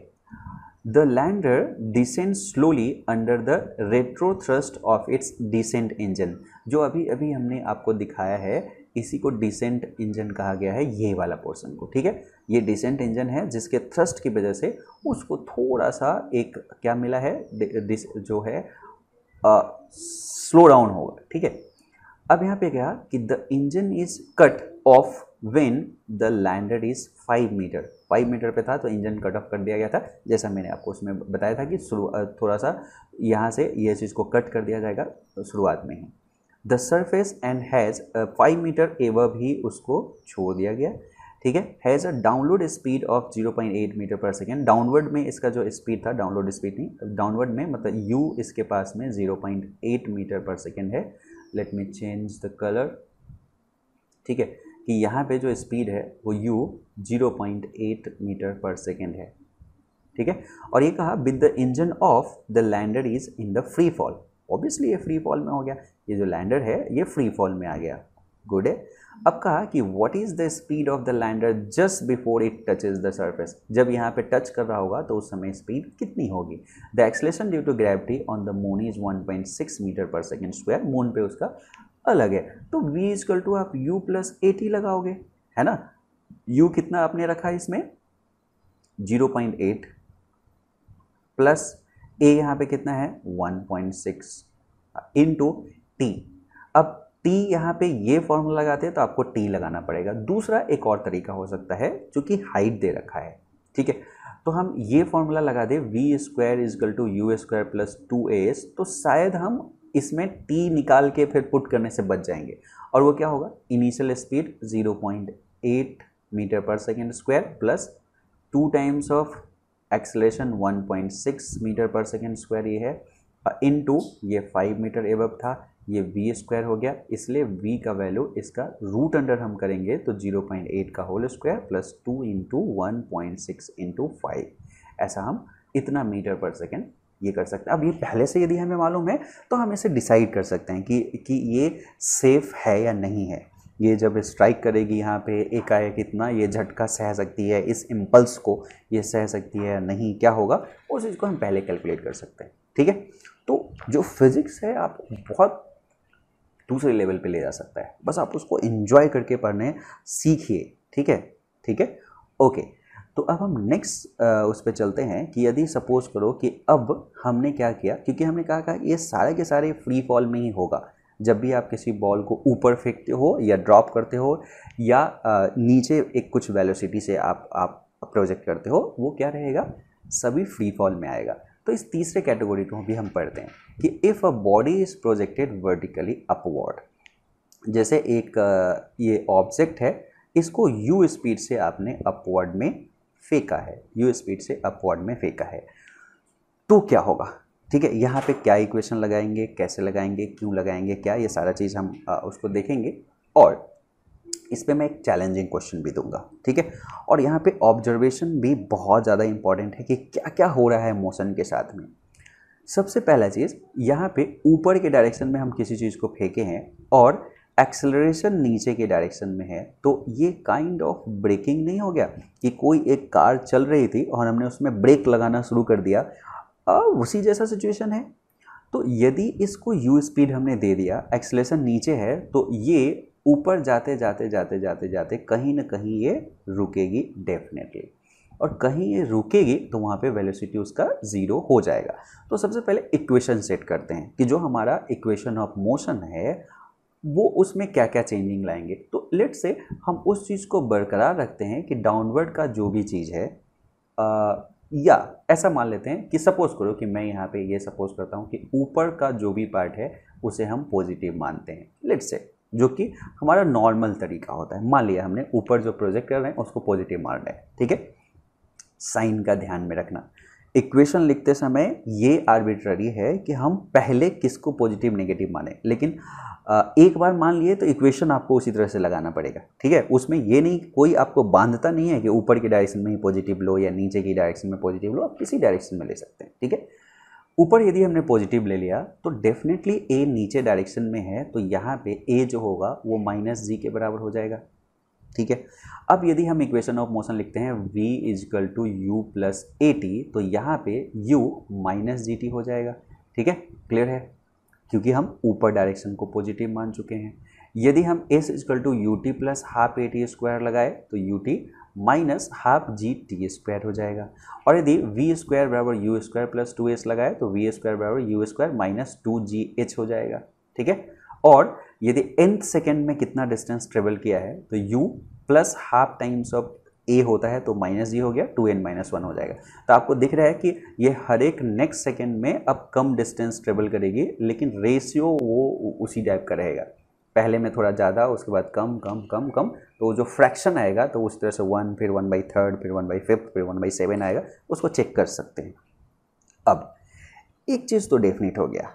The lander descend slowly under the retro thrust of its descent engine. जो अभी अभी हमने आपको दिखाया है, इसी को डिसेंट इंजन कहा गया है, ये वाला पोर्शन को, ठीक है। ये डिसेंट इंजन है जिसके थ्रस्ट की वजह से उसको थोड़ा सा एक क्या मिला है, जो है स्लो डाउन होगा, ठीक है। अब यहाँ पे क्या कि the engine is cut off when the lander is 5 metre. 5 metre पे था तो इंजन कट ऑफ कर दिया गया था, जैसा मैंने आपको उसमें बताया था कि थोड़ा सा यहाँ से ये चीज़ को कट कर दिया जाएगा शुरुआत में ही। The surface and has 5 meter above ही उसको छोड़ दिया गया, ठीक है। Has a download speed of 0.8 metre per second. Downward में इसका जो स्पीड था, डाउनलोड स्पीड नहीं, डाउनवर्ड में मतलब यू इसके पास में 0.8 मीटर पर सेकेंड है। Let me change the colour, ठीक है, कि यहाँ पे जो स्पीड है वो u 0.8 मीटर पर सेकेंड है, ठीक है। और ये कहा with the engine of the lander is in the free fall. Obviously ये फ्री फॉल में हो गया, ये जो लैंडर है ये फ्री फॉल में आ गया, गुड है। अब कहा कि what is the speed of the lander just before it touches the surface. जब यहाँ पे टच कर रहा होगा तो उस समय स्पीड कितनी होगी। The acceleration due to gravity on the moon is 1.6 metre per second square. Moon पे उसका अलग है, तो v इक्वल टू आप u प्लस 80 लगाओगे, है ना। u कितना आपने रखा है इसमें 0.8 प्लस a यहाँ पे कितना है 1.6 इंटू टी। अब t यहाँ पे ये फॉर्मूला लगाते हैं तो आपको t लगाना पड़ेगा। दूसरा एक और तरीका हो सकता है, चूँकि हाइट दे रखा है, ठीक है, तो हम ये फॉर्मूला लगा दें v square equal to U square plus 2as, तो शायद हम इसमें t निकाल के फिर पुट करने से बच जाएंगे। और वो क्या होगा, initial speed 0.8 metre per second square plus 2 times of acceleration 1.6 metre per second square ये है, इनटू ये 5 मीटर एबव था, ये v स्क्वायर हो गया, इसलिए v का वैल्यू इसका रूट अंडर हम करेंगे तो 0.8 का whole square plus 2 into 1.6 into 5, ऐसा हम इतना मीटर पर सेकेंड ये कर सकते हैं। अब ये पहले से यदि हमें मालूम है तो हम इसे डिसाइड कर सकते हैं कि ये सेफ़ है या नहीं है। ये जब स्ट्राइक करेगी यहाँ पे एकाएक इतना ये झटका सह सकती है, इस इम्पल्स को ये सह सकती है या नहीं, क्या होगा उस चीज़ को हम पहले कैलकुलेट कर सकते हैं, ठीक है। तो जो फिज़िक्स है आप बहुत दूसरे लेवल पे ले जा सकता है, बस आप उसको एंजॉय करके पढ़ने सीखिए, ठीक है, ठीक है, ओके। तो अब हम नेक्स्ट उस पर चलते हैं कि यदि सपोज करो कि अब हमने क्या किया, क्योंकि हमने कहा ये सारे के सारे फ्री फॉल में ही होगा। जब भी आप किसी बॉल को ऊपर फेंकते हो या ड्रॉप करते हो या नीचे एक कुछ वेलोसिटी से आप प्रोजेक्ट करते हो, वो क्या रहेगा, सभी फ्री फॉल में आएगा। तो इस तीसरे कैटेगरी को भी हम पढ़ते हैं कि if a body is projected vertically upward. जैसे एक ये ऑब्जेक्ट है, इसको u स्पीड से आपने अपवर्ड में फेंका है, u स्पीड से अपवर्ड में फेंका है, तो क्या होगा, ठीक है। यहाँ पे क्या इक्वेशन लगाएंगे, कैसे लगाएंगे, क्यों लगाएंगे, क्या, ये सारा चीज़ हम उसको देखेंगे। और इस पे मैं एक चैलेंजिंग क्वेश्चन भी दूंगा, ठीक है। और यहाँ पे ऑब्जर्वेशन भी बहुत ज़्यादा इंपॉर्टेंट है कि क्या क्या हो रहा है मोशन के साथ में। सबसे पहला चीज़, यहाँ पे ऊपर के डायरेक्शन में हम किसी चीज़ को फेंके हैं और एक्सेलरेशन नीचे के डायरेक्शन में है, तो ये काइंड ऑफ ब्रेकिंग नहीं हो गया कि कोई एक कार चल रही थी और हमने उसमें ब्रेक लगाना शुरू कर दिया, उसी जैसा सिचुएशन है। तो यदि इसको u स्पीड हमने दे दिया, एक्सेलरेशन नीचे है, तो ये ऊपर जाते जाते जाते जाते जाते कहीं ना कहीं ये रुकेगी डेफिनेटली, और कहीं ये रुकेगी तो वहाँ पे वेलोसिटी उसका 0 हो जाएगा। तो सबसे पहले इक्वेशन सेट करते हैं कि जो हमारा इक्वेशन ऑफ मोशन है वो उसमें क्या क्या चेंजिंग लाएंगे। तो लेट से हम उस चीज़ को बरकरार रखते हैं कि डाउनवर्ड का जो भी चीज़ है, या ऐसा मान लेते हैं कि सपोज करो कि मैं यहाँ पे ये सपोज करता हूँ कि ऊपर का जो भी पार्ट है उसे हम पॉजिटिव मानते हैं, लेट से, जो कि हमारा नॉर्मल तरीका होता है। मान लिया हमने ऊपर जो प्रोजेक्ट कर रहे हैं उसको पॉजिटिव मान रहे हैं, ठीक है। साइन का ध्यान में रखना, इक्वेशन लिखते समय ये आर्बिट्ररी है कि हम पहले किसको पॉजिटिव नेगेटिव माने, लेकिन एक बार मान लिए तो इक्वेशन आपको उसी तरह से लगाना पड़ेगा, ठीक है। उसमें ये नहीं, कोई आपको बांधता नहीं है कि ऊपर की डायरेक्शन में ही पॉजिटिव लो या नीचे की डायरेक्शन में पॉजिटिव लो, आप किसी डायरेक्शन में ले सकते हैं, ठीक है। ऊपर यदि हमने पॉजिटिव ले लिया तो डेफिनेटली ए नीचे डायरेक्शन में है, तो यहाँ पे ए जो होगा वो -g के बराबर हो जाएगा, ठीक है। अब यदि हम इक्वेशन ऑफ मोशन लिखते हैं v = u + at, तो यहाँ पे u -gt हो जाएगा, ठीक है। क्लियर है, क्योंकि हम ऊपर डायरेक्शन को पॉजिटिव मान चुके हैं। यदि हम s = ut + ½ at² लगाए तो ut -½ gt² हो जाएगा, और यदि v² = u² + 2s लगाए तो v² = u² - 2gh हो जाएगा, ठीक है। और यदि nth सेकेंड में कितना डिस्टेंस ट्रेवल किया है तो u + ½ टाइम्स ऑफ a होता है, तो -g हो गया, 2n - 1 हो जाएगा। तो आपको दिख रहा है कि ये हर एक नेक्स्ट सेकेंड में अब कम डिस्टेंस ट्रेवल करेगी, लेकिन रेशियो वो उसी टाइप का रहेगा, पहले में थोड़ा ज़्यादा, उसके बाद कम कम कम कम, तो जो फ्रैक्शन आएगा तो उस तरह से 1, फिर 1/3, फिर 1/5, फिर 1/7 आएगा, उसको चेक कर सकते हैं। अब एक चीज़ तो डेफिनेट हो गया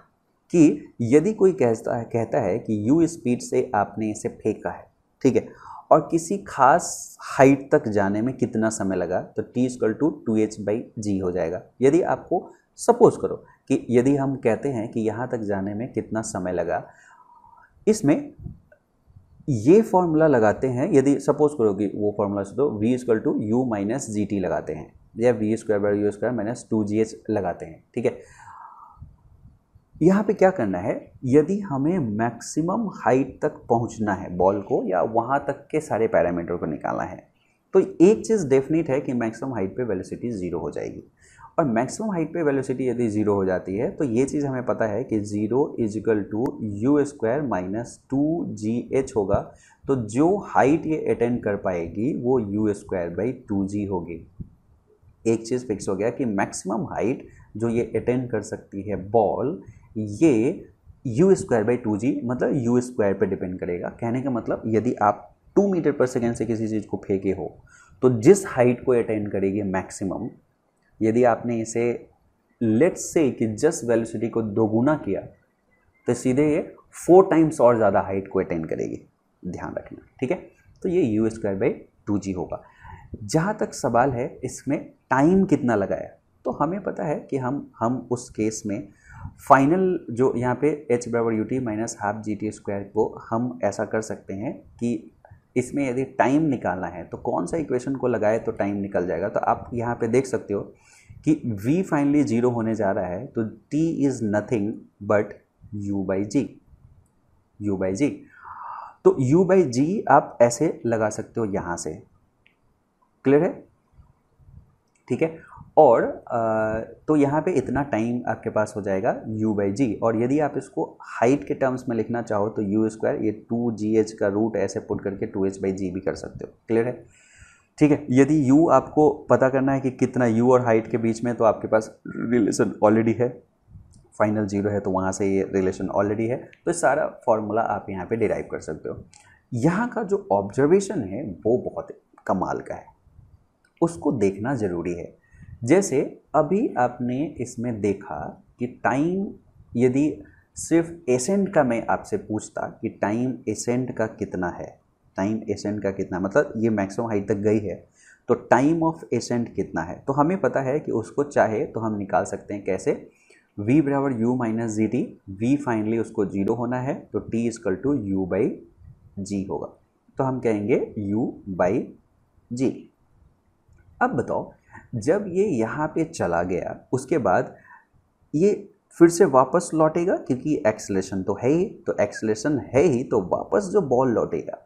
कि यदि कोई कहता है कि u स्पीड से आपने इसे फेंका है, ठीक है, और किसी खास हाइट तक जाने में कितना समय लगा, तो t = 2h/g हो जाएगा। यदि आपको सपोज करो कि यदि हम कहते हैं कि यहाँ तक जाने में कितना समय लगा, इसमें ये फॉर्मूला लगाते हैं, यदि सपोज करो कि वो फॉर्मूला से तो v = u - gt लगाते हैं, या v² / u² - 2gh लगाते हैं, ठीक है। यहाँ पे क्या करना है, यदि हमें मैक्सिमम हाइट तक पहुँचना है बॉल को, या वहाँ तक के सारे पैरामीटर को निकालना है, तो एक चीज़ डेफिनेट है कि मैक्सिमम हाइट पे वेलोसिटी 0 हो जाएगी। और मैक्सिमम हाइट पे वेलोसिटी यदि 0 हो जाती है तो ये चीज़ हमें पता है कि 0 = u² - 2gh होगा, तो जो हाइट ये अटेंड कर पाएगी वो u²/2g होगी। एक चीज़ फिक्स हो गया कि मैक्सिमम हाइट जो ये अटेंड कर सकती है बॉल, ये u²/2g मतलब u² पे डिपेंड करेगा। कहने का मतलब यदि आप 2 मीटर/सेकेंड से किसी चीज़ को फेंके हो तो जिस हाइट को अटेंड करेगी मैक्सिमम, यदि आपने इसे लेट्स से कि जस्ट वेलोसिटी को दोगुना किया तो सीधे ये 4 टाइम्स और ज़्यादा हाइट को अटेंड करेगी, ध्यान रखना, ठीक है। तो ये u²/2g होगा। जहाँ तक सवाल है इसमें टाइम कितना लगाया, तो हमें पता है कि हम उस केस में फाइनल जो यहाँ पे h = ut - ½ gt² को हम ऐसा कर सकते हैं कि इसमें यदि टाइम निकालना है तो कौन सा इक्वेशन को लगाए तो टाइम निकल जाएगा। तो आप यहाँ पे देख सकते हो कि v फाइनली 0 होने जा रहा है, तो t is nothing but u/g। तो u/g आप ऐसे लगा सकते हो यहाँ से, क्लियर है, ठीक है। और तो यहाँ पे इतना टाइम आपके पास हो जाएगा u/g, और यदि आप इसको हाइट के टर्म्स में लिखना चाहो तो u², ये 2gh का रूट ऐसे पुट करके 2h/g भी कर सकते हो, क्लियर है, ठीक है। यदि u आपको पता करना है कि कितना u और हाइट के बीच में, तो आपके पास रिलेशन ऑलरेडी है, फाइनल 0 है तो वहाँ से ये रिलेशन ऑलरेडी है, तो सारा फॉर्मूला आप यहाँ पे डिराइव कर सकते हो। यहाँ का जो ऑब्जर्वेशन है वो बहुत कमाल का है, उसको देखना ज़रूरी है। जैसे अभी आपने इसमें देखा कि टाइम, यदि सिर्फ एसेंट का मैं आपसे पूछता कि टाइम एसेंट का कितना है, टाइम एसेंट का कितना, मतलब ये मैक्सिमम हाइट तक गई है तो टाइम ऑफ एसेंट कितना है, तो हमें पता है कि उसको चाहे तो हम निकाल सकते हैं कैसे, v = u - gt, v finally उसको 0 होना है तो t = u/g होगा, तो हम कहेंगे u/g। अब बताओ, जब ये यहाँ पे चला गया उसके बाद ये फिर से वापस लौटेगा, क्योंकि एक्सेलरेशन तो है ही, तो एक्सेलरेशन है ही, तो वापस जो बॉल लौटेगा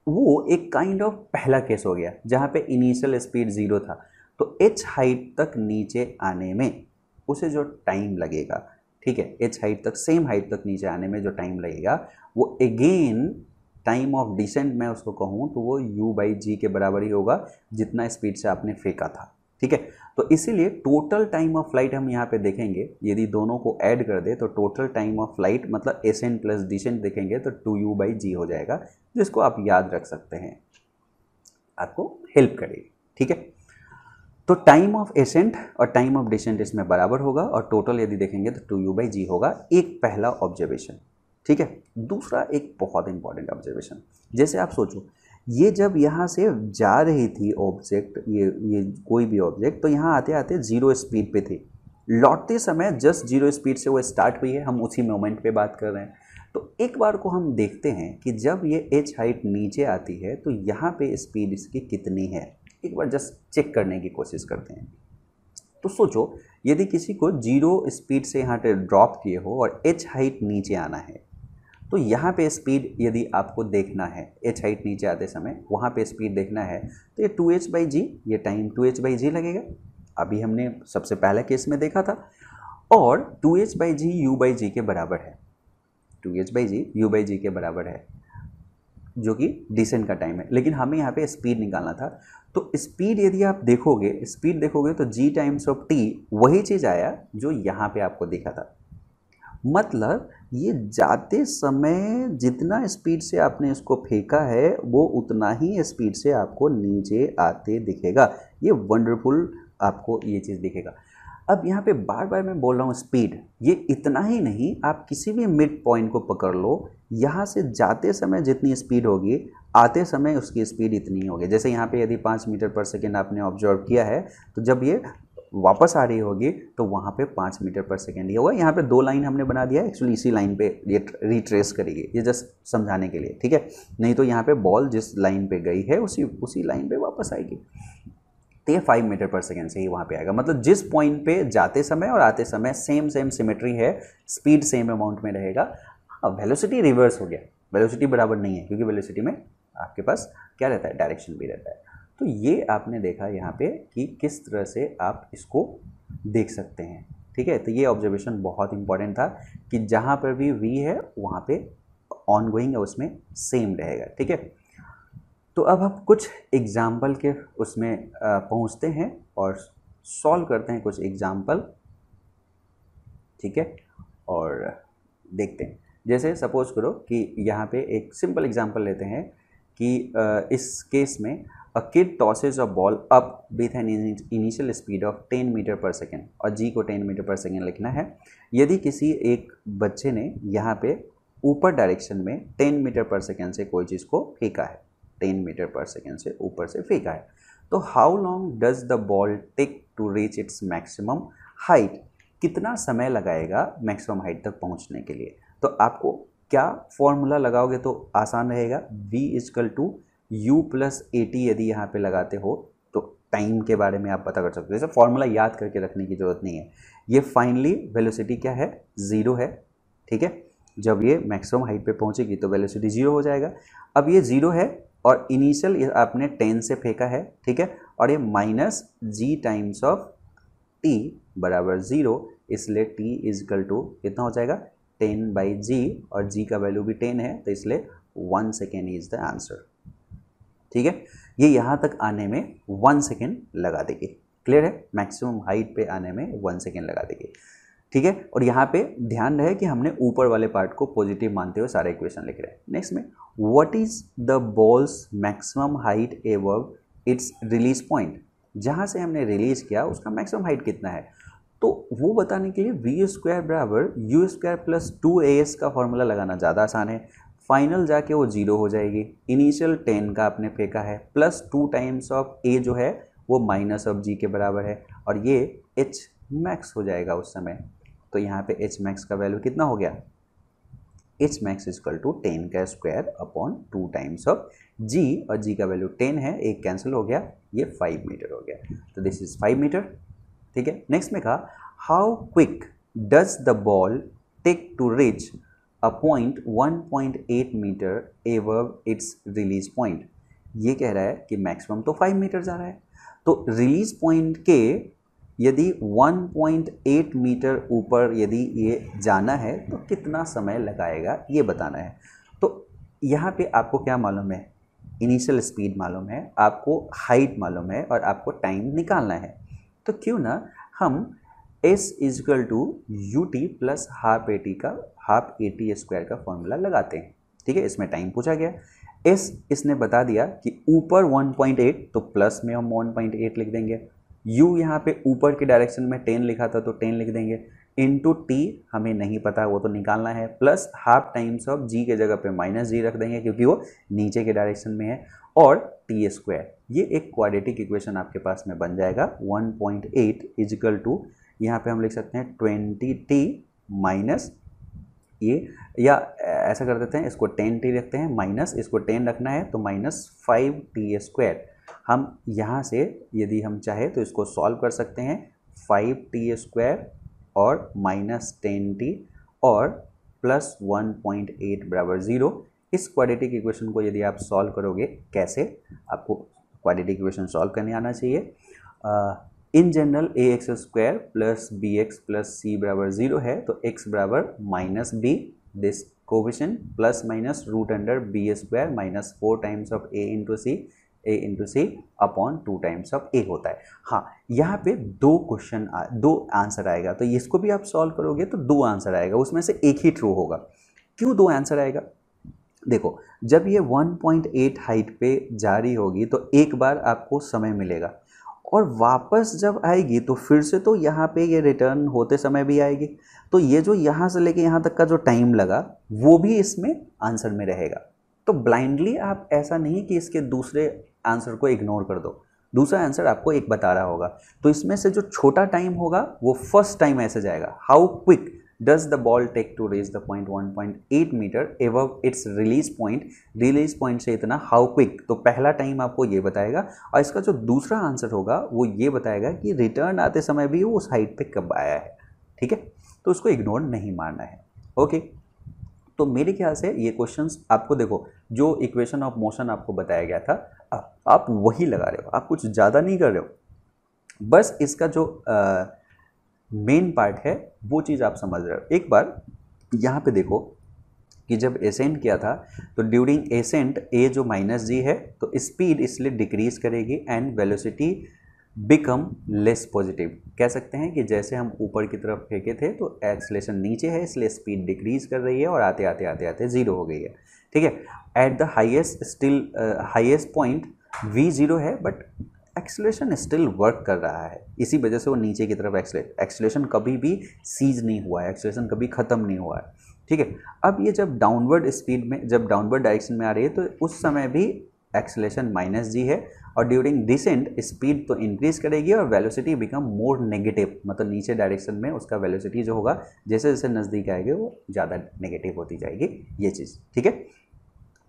वो एक काइंड ऑफ पहला केस हो गया जहाँ पे इनिशियल स्पीड 0 था, तो h हाइट तक नीचे आने में उसे जो टाइम लगेगा, ठीक है, h हाइट तक, सेम हाइट तक नीचे आने में जो टाइम लगेगा वो अगेन टाइम ऑफ डिसेंट मैं उसको कहूँ तो वो u/g के बराबर ही होगा जितना स्पीड से आपने फेंका था, ठीक है। तो इसीलिए टोटल टाइम ऑफ फ्लाइट हम यहाँ पे देखेंगे, यदि दोनों को ऐड कर दे तो टोटल टाइम ऑफ फ्लाइट मतलब एसेंट प्लस डिसेंट देखेंगे तो 2u/g हो जाएगा, जिसको आप याद रख सकते हैं, आपको हेल्प करेगी, ठीक है। तो टाइम ऑफ एसेंट और टाइम ऑफ डिसेंट इसमें बराबर होगा और टोटल यदि देखेंगे तो 2u/g होगा। एक पहला ऑब्जर्वेशन, ठीक है। दूसरा एक बहुत इंपॉर्टेंट ऑब्जर्वेशन, जैसे आप सोचो ये जब यहाँ से जा रही थी ऑब्जेक्ट, ये कोई भी ऑब्जेक्ट, तो यहाँ आते आते 0 स्पीड पे थी, लौटते समय जस्ट 0 स्पीड से वो स्टार्ट हुई है। हम उसी मोमेंट पे बात कर रहे हैं। तो एक बार को हम देखते हैं कि जब ये h हाइट नीचे आती है तो यहाँ पे स्पीड इसकी कितनी है, एक बार जस्ट चेक करने की कोशिश करते हैं। तो सोचो यदि किसी को 0 स्पीड से यहाँ पे ड्रॉप किए हो और h हाइट नीचे आना है, तो यहाँ पे स्पीड यदि आपको देखना है, h हाइट नीचे आते समय वहाँ पे स्पीड देखना है, तो ये 2h/g, ये टाइम 2h/g लगेगा। अभी हमने सबसे पहले केस में देखा था। और 2h/g u/g के बराबर है, 2h/g u/g के बराबर है, जो कि डिसेंट का टाइम है। लेकिन हमें यहाँ पे स्पीड निकालना था। तो स्पीड यदि आप देखोगे, स्पीड देखोगे तो g टाइम्स ऑफ t वही चीज़ आया जो यहाँ पे आपको दिखा था। मतलब ये जाते समय जितना स्पीड से आपने इसको फेंका है वो उतना ही स्पीड से आपको नीचे आते दिखेगा। ये वंडरफुल आपको ये चीज़ दिखेगा। अब यहाँ पे बार बार मैं बोल रहा हूँ स्पीड, ये इतना ही नहीं, आप किसी भी मिड पॉइंट को पकड़ लो, यहाँ से जाते समय जितनी स्पीड होगी आते समय उसकी स्पीड इतनी होगी। जैसे यहाँ पे यदि 5 मीटर पर सेकेंड आपने ऑब्जर्व किया है, तो जब ये वापस आ रही होगी तो वहाँ पे 5 मीटर पर सेकेंड ही होगा। यहाँ पे 2 लाइन हमने बना दिया है, एक्चुअली इसी लाइन पे ये रिट्रेस करेगी, ये जस्ट समझाने के लिए, ठीक है। नहीं तो यहाँ पे बॉल जिस लाइन पे गई है उसी लाइन पे वापस आएगी। तो ये 5 मीटर पर सेकेंड से ही वहाँ पे आएगा। मतलब जिस पॉइंट पे जाते समय और आते समय सेम सिमेट्री है, स्पीड सेम अमाउंट में रहेगा। हाँ, वेलोसिटी रिवर्स हो गया, वेलोसिटी बराबर नहीं है, क्योंकि वेलोसिटी में आपके पास क्या रहता है, डायरेक्शन भी रहता है। तो ये आपने देखा यहाँ पे कि किस तरह से आप इसको देख सकते हैं, ठीक है। तो ये ऑब्जर्वेशन बहुत इंपॉर्टेंट था कि जहाँ पर भी v है वहाँ पे ऑनगोइंग है उसमें सेम रहेगा, ठीक है। तो अब हम कुछ एग्जाम्पल के उसमें पहुँचते हैं और सॉल्व करते हैं कुछ एग्जाम्पल, ठीक है, और देखते हैं। जैसे सपोज करो कि यहाँ पे एक सिंपल एग्जाम्पल लेते हैं कि इस केस में A kid tosses a ball up with an initial speed of 10 metre per second और g को 10 मीटर पर सेकेंड लिखना है। यदि किसी एक बच्चे ने यहाँ पे ऊपर डायरेक्शन में 10 मीटर पर सेकेंड से कोई चीज़ को फेंका है, 10 मीटर पर सेकेंड से ऊपर से फेंका है, तो how long does the ball take to reach its maximum height, कितना समय लगाएगा मैक्सिमम हाइट तक पहुँचने के लिए। तो आपको क्या फॉर्मूला लगाओगे तो आसान रहेगा, v = u + at यदि यहाँ पे लगाते हो तो टाइम के बारे में आप पता कर सकते हो। जैसे फॉर्मूला याद करके रखने की ज़रूरत नहीं है। ये फाइनली वेलोसिटी क्या है, 0 है, ठीक है। जब ये मैक्सिमम हाइट पे पहुँचेगी तो वेलोसिटी 0 हो जाएगा। अब ये 0 है और इनिशियल आपने 10 से फेंका है, ठीक है, और ये -g टाइम्स ऑफ t बराबर 0, इसलिए t = कितना हो जाएगा 10/g, और g का वैल्यू भी 10 है, तो इसलिए 1 सेकेंड इज़ द आंसर, ठीक है। ये यहाँ तक आने में 1 सेकेंड लगा देगी, क्लियर है, मैक्सिमम हाइट पे आने में 1 सेकेंड लगा देगी, ठीक है। और यहाँ पे ध्यान रहे कि हमने ऊपर वाले पार्ट को पॉजिटिव मानते हुए सारे इक्वेशन लिख रहे हैं। नेक्स्ट में what is the balls maximum height above its release point, जहाँ से हमने रिलीज किया उसका मैक्सिमम हाइट कितना है, तो वो बताने के लिए v² = u² + 2as का फॉर्मूला लगाना ज़्यादा आसान है। फाइनल जाके वो 0 हो जाएगी, इनिशियल 10 का आपने फेंका है, प्लस 2 टाइम्स ऑफ a जो है वो -g के बराबर है, और ये h max हो जाएगा उस समय। तो यहाँ पे h max का वैल्यू कितना हो गया, h max = 10 का square upon 2 times of g, और g का वैल्यू 10 है, एक कैंसिल हो गया, ये 5 मीटर हो गया। तो दिस इज 5 मीटर, ठीक है। नेक्स्ट में कहा how quick does the ball take to reach a point 1.8 metre above its release point. ये कह रहा है कि मैक्सिमम तो 5 मीटर जा रहा है, तो रिलीज पॉइंट के यदि 1.8 मीटर ऊपर यदि ये जाना है तो कितना समय लगाएगा ये बताना है। तो यहाँ पे आपको क्या मालूम है, इनिशियल स्पीड मालूम है, आपको हाइट मालूम है, और आपको टाइम निकालना है। तो क्यों ना हम s = ut + ½ at का ½ at² का फॉर्मूला लगाते हैं, ठीक है। इसमें टाइम पूछा गया, s इसने बता दिया कि ऊपर 1.8, तो प्लस में हम 1.8 लिख देंगे, u यहाँ पे ऊपर के डायरेक्शन में 10 लिखा था तो 10 लिख देंगे, इंटू टी हमें नहीं पता वो तो निकालना है, प्लस हाफ टाइम्स ऑफ जी के जगह पे माइनस जी रख देंगे क्योंकि वो नीचे के डायरेक्शन में है, और टी स्क्वायर। ये एक क्वाड्रेटिक इक्वेशन आपके पास में बन जाएगा 1.8 इजिकल टू, यहाँ पे हम लिख सकते हैं 20t माइनस ये, या ऐसा कर देते हैं इसको 10t रखते हैं, माइनस इसको 10 रखना है तो माइनस 5t स्क्वायर। हम यहाँ से यदि हम चाहे तो इसको सॉल्व कर सकते हैं, 5t स्क्वायर और माइनस 10t और प्लस 1.8 बराबर 0। इस क्वाड्रेटिक इक्वेशन को यदि आप सॉल्व करोगे, कैसे आपको क्वाड्रेटिक इक्वेशन सॉल्व करने आना चाहिए। In general a x square plus b x plus c बराबर 0 है तो x बराबर minus b, this coefficient plus minus root under b square minus 4 times of a into c upon 2 times of a होता है। हाँ, यहाँ पे दो आंसर आएगा, तो इसको भी आप सॉल्व करोगे तो 2 आंसर आएगा, उसमें से एक ही ट्रू होगा। क्यों 2 आंसर आएगा? देखो, जब ये 1.8 हाइट पे जारी होगी तो एक बार आपको समय मिलेगा, और वापस जब आएगी तो फिर से तो यहाँ पे ये रिटर्न होते समय भी आएगी, तो ये जो यहाँ से लेके यहाँ तक का जो टाइम लगा वो भी इसमें आंसर में रहेगा। तो ब्लाइंडली आप ऐसा नहीं कि इसके दूसरे आंसर को इग्नोर कर दो, दूसरा आंसर आपको एक बता रहा होगा, तो इसमें से जो छोटा टाइम होगा वो फर्स्ट टाइम ऐसे जाएगा, how quick does the ball take to reach the point 1.8 meter above its release point से इतना how quick, तो पहला टाइम आपको ये बताएगा, और इसका जो दूसरा आंसर होगा वो ये बताएगा कि रिटर्न आते समय भी वो उस हाइट पे कब आया है। ठीक है, तो उसको इग्नोर नहीं मारना है। ओके, तो मेरे ख्याल से ये क्वेश्चंस आपको, देखो जो इक्वेशन ऑफ मोशन आपको बताया गया था आप वही लगा रहे हो, आप कुछ ज़्यादा नहीं कर रहे हो, बस इसका जो मेन पार्ट है वो चीज़ आप समझ रहे हो। एक बार यहाँ पे देखो कि जब एसेंट किया था तो ड्यूरिंग एसेंट ए जो माइनस जी है तो स्पीड इसलिए डिक्रीज करेगी and velocity become less positive. कह सकते हैं कि जैसे हम ऊपर की तरफ फेंके थे तो एक्सेलेरेशन नीचे है इसलिए स्पीड डिक्रीज कर रही है और आते आते आते आते जीरो हो गई है। ठीक है, at the highest point v zero है बट एक्सेलेरेशन स्टिल वर्क कर रहा है, इसी वजह से वो नीचे की तरफ एक्सेलेरेशन कभी भी सीज नहीं हुआ है, एक्सेलेरेशन कभी ख़त्म नहीं हुआ है। ठीक है, अब ये जब डाउनवर्ड स्पीड में, जब डाउनवर्ड डायरेक्शन में आ रही है तो उस समय भी एक्सेलेरेशन माइनस जी है, और ड्यूरिंग डिसेंट स्पीड तो इंक्रीज करेगी और वेलोसिटी बिकम मोर नेगेटिव, मतलब नीचे डायरेक्शन में उसका वेलोसिटी जो होगा जैसे जैसे नज़दीक आएगी वो ज़्यादा नेगेटिव होती जाएगी, ये चीज़। ठीक है,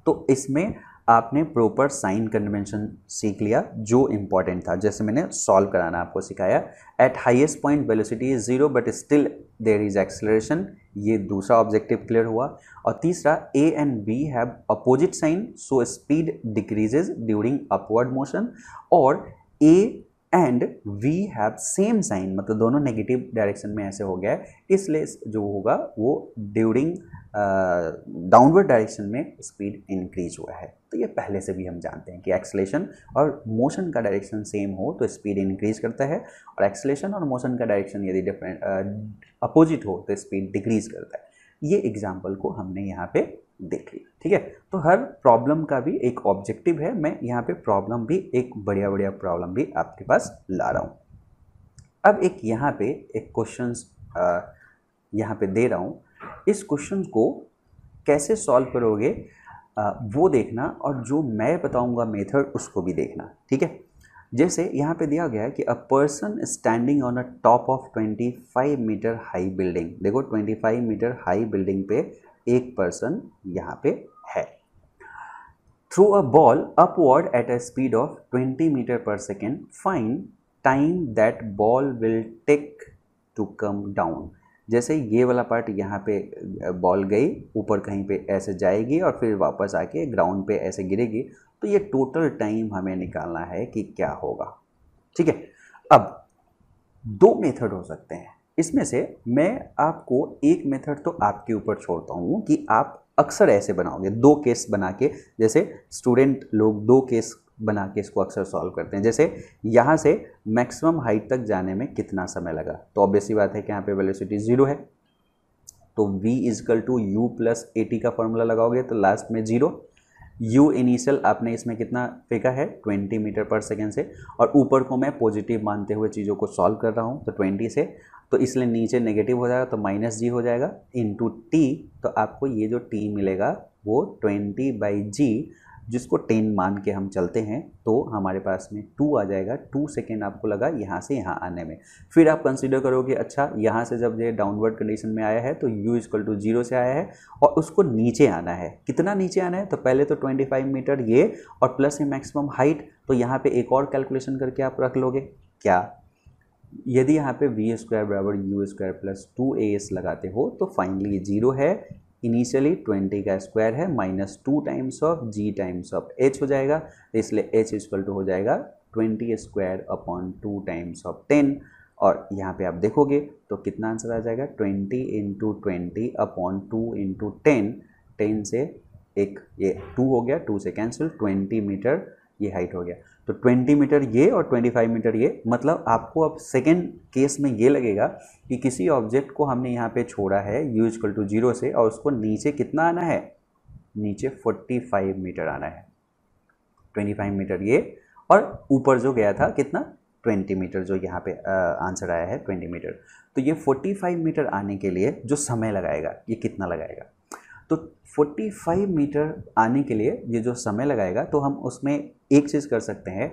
तो इसमें आपने प्रॉपर साइन कन्वेंशन सीख लिया जो इम्पॉर्टेंट था, जैसे मैंने सॉल्व कराना आपको सिखाया। At highest point velocity is zero but still there is acceleration, ये दूसरा ऑब्जेक्टिव क्लियर हुआ। और तीसरा, a and b have opposite sign so speed decreases during upward motion, और a and v have same sign, मतलब दोनों negative direction में ऐसे हो गया है, इसलिए जो होगा वो ड्यूरिंग डाउनवर्ड डायरेक्शन में स्पीड इंक्रीज हुआ है। तो ये पहले से भी हम जानते हैं कि एक्सेलेरेशन और मोशन का डायरेक्शन सेम हो तो स्पीड इंक्रीज करता है, और एक्सेलेरेशन और मोशन का डायरेक्शन यदि डिफरेंट अपोजिट हो तो स्पीड डिक्रीज करता है। ये एग्जाम्पल को हमने यहाँ पे देख लिया। ठीक है, तो हर प्रॉब्लम का भी एक ऑब्जेक्टिव है, मैं यहाँ पे प्रॉब्लम भी एक बढ़िया बढ़िया प्रॉब्लम भी आपके पास ला रहा हूँ। अब एक यहाँ पे एक क्वेश्चन यहाँ पे दे रहा हूँ, इस क्वेश्चन को कैसे सॉल्व करोगे वो देखना, और जो मैं बताऊँगा मेथड उसको भी देखना। ठीक है, जैसे यहाँ पे दिया गया है कि a person standing on a top of 25 metre high building, देखो 25 मीटर हाई बिल्डिंग पे एक पर्सन यहाँ पे है, throw a ball upward at a speed of 20 meter per second, find time that ball will take to come down. जैसे ये वाला part यहाँ पे बॉल गई ऊपर कहीं पे ऐसे जाएगी और फिर वापस आके ग्राउंड पे ऐसे गिरेगी, तो ये टोटल टाइम हमें निकालना है कि क्या होगा। ठीक है, अब 2 मेथड हो सकते हैं, इसमें से मैं आपको एक मेथड तो आपके ऊपर छोड़ता हूँ कि आप अक्सर ऐसे बनाओगे, 2 केस बना के, जैसे स्टूडेंट लोग 2 केस बना के इसको अक्सर सॉल्व करते हैं। जैसे यहाँ से मैक्सिमम हाइट तक जाने में कितना समय लगा, तो ऑब्वियसली बात है कि यहाँ पे वेलोसिटी 0 है, तो v equal to u plus AT का फॉर्मूला लगाओगे तो लास्ट में 0, u इनिशियल आपने इसमें कितना फेंका है 20 मीटर पर सेकेंड से, और ऊपर को मैं पॉजिटिव मानते हुए चीज़ों को सॉल्व कर रहा हूँ, तो 20 से, तो इसलिए नीचे नेगेटिव हो जाएगा तो -g हो जाएगा इंटू t, तो आपको ये जो t मिलेगा वो 20/g, जिसको 10 मान के हम चलते हैं तो हमारे पास में 2 आ जाएगा। 2 सेकेंड आपको लगा यहाँ से यहाँ आने में। फिर आप कंसीडर करोगे अच्छा यहाँ से जब ये डाउनवर्ड कंडीशन में आया है तो u = 0 से आया है और उसको नीचे आना है। कितना नीचे आना है? तो पहले तो 25 मीटर ये और प्लस है मैक्सिमम हाइट, तो यहाँ पे एक और कैलकुलेशन करके आप रख लोगे क्या, यदि यहाँ पे v² = u² + 2as लगाते हो तो फाइनली 0 है, इनिशियली 20 का स्क्वायर है, -2 times of g times of h हो जाएगा, तो इसलिए h = हो जाएगा 20² / 2 टाइम्स ऑफ 10, और यहाँ पे आप देखोगे तो कितना आंसर आ जाएगा 20 × 20/2 × 10, 10 से एक ये 2 हो गया, 2 से कैंसिल, 20 मीटर ये हाइट हो गया, तो 20 मीटर ये और 25 मीटर ये, मतलब आपको अब सेकेंड केस में ये लगेगा कि किसी ऑब्जेक्ट को हमने यहाँ पे छोड़ा है u = 0 से और उसको नीचे कितना आना है, नीचे 45 मीटर आना है, 25 मीटर ये और ऊपर जो गया था कितना 20 मीटर, जो यहाँ पे आंसर आया है 20 मीटर। तो ये 45 मीटर आने के लिए जो समय लगाएगा ये कितना लगाएगा, तो 45 मीटर आने के लिए ये जो समय लगाएगा, तो हम उसमें एक चीज़ कर सकते हैं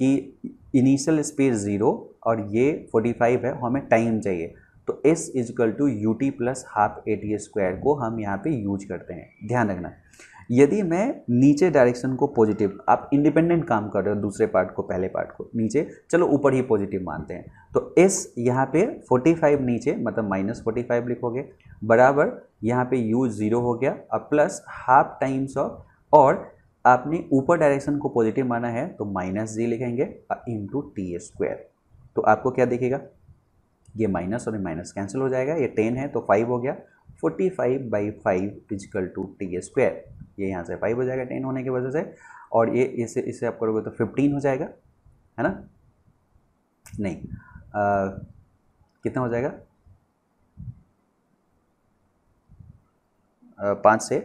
कि इनिशियल स्पीड 0 और ये 45 है, हमें टाइम चाहिए, तो s = ut + ½ at² को हम यहाँ पे यूज करते हैं। ध्यान रखना, यदि मैं नीचे डायरेक्शन को पॉजिटिव, आप इंडिपेंडेंट काम कर रहे हो दूसरे पार्ट को, पहले पार्ट को नीचे, चलो ऊपर ही पॉजिटिव मानते हैं, तो s यहाँ पे 45 नीचे मतलब -45 लिखोगे, बराबर यहाँ पे u 0 हो गया और प्लस ½ टाइम्स ऑफ, और आपने ऊपर डायरेक्शन को पॉजिटिव माना है तो -g लिखेंगे इंटू t²। तो आपको क्या दिखेगा, ये माइनस और माइनस कैंसिल हो जाएगा, ये 10 है तो 5 हो गया, 45/5 = t², ये यहाँ से 5 हो जाएगा 10 होने की वजह से, और ये इसे आप करोगे तो 15 हो जाएगा, है ना, नहीं कितना हो जाएगा 5 से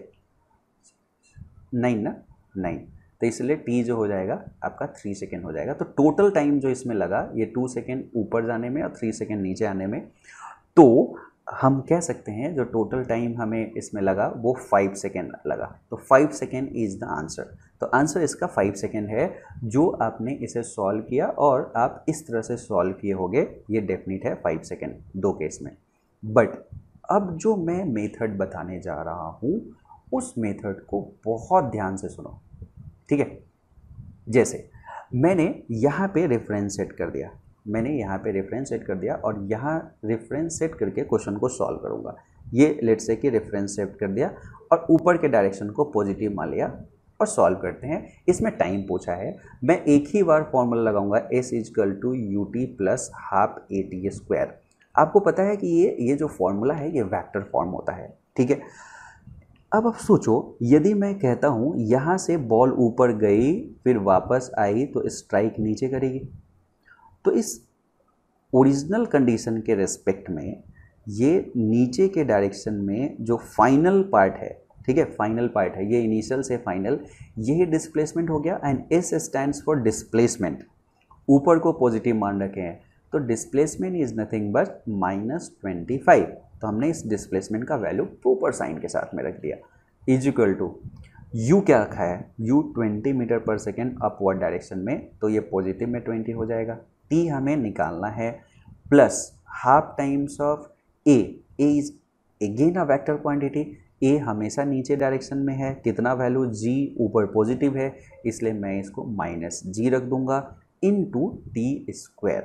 9 ना, 9, तो इसलिए t जो हो जाएगा आपका 3 सेकेंड हो जाएगा। तो टोटल टाइम जो इसमें लगा ये 2 सेकेंड ऊपर जाने में और 3 सेकेंड नीचे आने में, तो हम कह सकते हैं जो टोटल टाइम हमें इसमें लगा वो 5 सेकेंड लगा, तो 5 सेकेंड इज़ द आंसर। तो आंसर इसका 5 सेकेंड है जो आपने इसे सॉल्व किया, और आप इस तरह से सॉल्व किए होगे, ये डेफिनेट है 5 सेकेंड दो केस में। बट अब जो मैं मेथड बताने जा रहा हूँ उस मेथड को बहुत ध्यान से सुनो, ठीक है। जैसे मैंने यहाँ पे रेफरेंस सेट कर दिया, और यहाँ रेफरेंस सेट करके क्वेश्चन को सॉल्व करूँगा। ये लेट्स से कि रेफरेंस सेट कर दिया और ऊपर के डायरेक्शन को पॉजिटिव मान लिया और सॉल्व करते हैं। इसमें टाइम पूछा है, मैं एक ही बार फॉर्मूला लगाऊंगा s = ut + ½ at²। आपको पता है कि ये जो फॉर्मूला है ये वेक्टर फॉर्म होता है, ठीक है। अब आप सोचो, यदि मैं कहता हूँ यहाँ से बॉल ऊपर गई फिर वापस आई तो स्ट्राइक नीचे करेगी, तो इस ओरिजिनल कंडीशन के रेस्पेक्ट में ये नीचे के डायरेक्शन में जो फाइनल पार्ट है, ठीक है, फाइनल पार्ट है, ये इनिशियल से फाइनल, यही डिस्प्लेसमेंट हो गया, and S stands for displacement. ऊपर को पॉजिटिव मान रखे हैं तो डिस्प्लेसमेंट इज नथिंग बट -25, तो हमने इस डिस्प्लेसमेंट का वैल्यू प्रॉपर साइन के साथ में रख दिया, इज इक्वल टू u क्या रखा है, u 20 meter per second upward direction में, तो ये पॉजिटिव में 20 हो जाएगा, t हमें निकालना है plus ½ times of a is again a vector quantity, a हमेशा नीचे डायरेक्शन में है, कितना वैल्यू g ऊपर पॉजिटिव है, इसलिए मैं इसको -g रख दूंगा इनटू t²।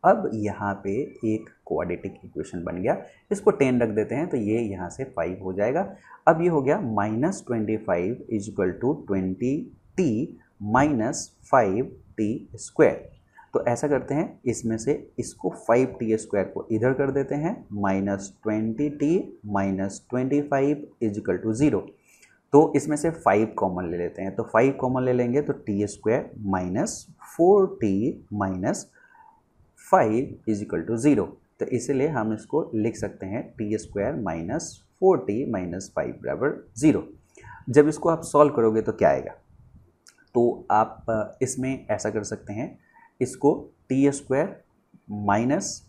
अब यहाँ पे एक क्वाड्रेटिक इक्वेशन बन गया, इसको 10 रख देते हैं तो ये यहाँ से 5 हो जाएगा। अब ये हो गया -25 = 20t - 5t²। तो ऐसा करते हैं, इसमें से इसको 5t² को इधर कर देते हैं, -20t - 25 = 0, तो इसमें से 5 कॉमन ले लेते हैं, तो 5 कॉमन ले लेंगे तो t² - 4t - 5 = 0, तो इसलिए हम इसको लिख सकते हैं t² - 4t - 5 = 0। जब इसको आप सॉल्व करोगे तो क्या आएगा, तो आप इसमें ऐसा कर सकते हैं, इसको t² माइनस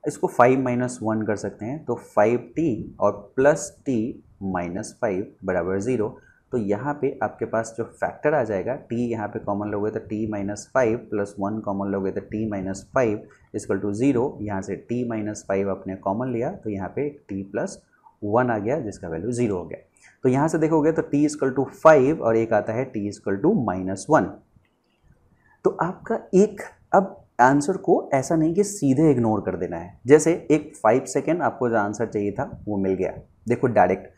इसको 5 - 1 कर सकते हैं, तो 5t और प्लस t - 5 बराबर 0। तो यहाँ पे आपके पास जो फैक्टर आ जाएगा, t यहाँ पे कॉमन लोगे तो t - 5 प्लस 1 कॉमन लोगे तो t - 5 इक्वल टू 0। यहाँ से t - 5 आपने कॉमन लिया तो यहाँ पे t + 1 आ गया जिसका वैल्यू 0 हो गया। तो यहाँ से देखोगे तो t = 5 और एक आता है t = -1। तो आपका एक अब आंसर को ऐसा नहीं कि सीधे इग्नोर कर देना है, जैसे एक 5 सेकेंड आपको जो आंसर चाहिए था वो मिल गया। देखो डायरेक्ट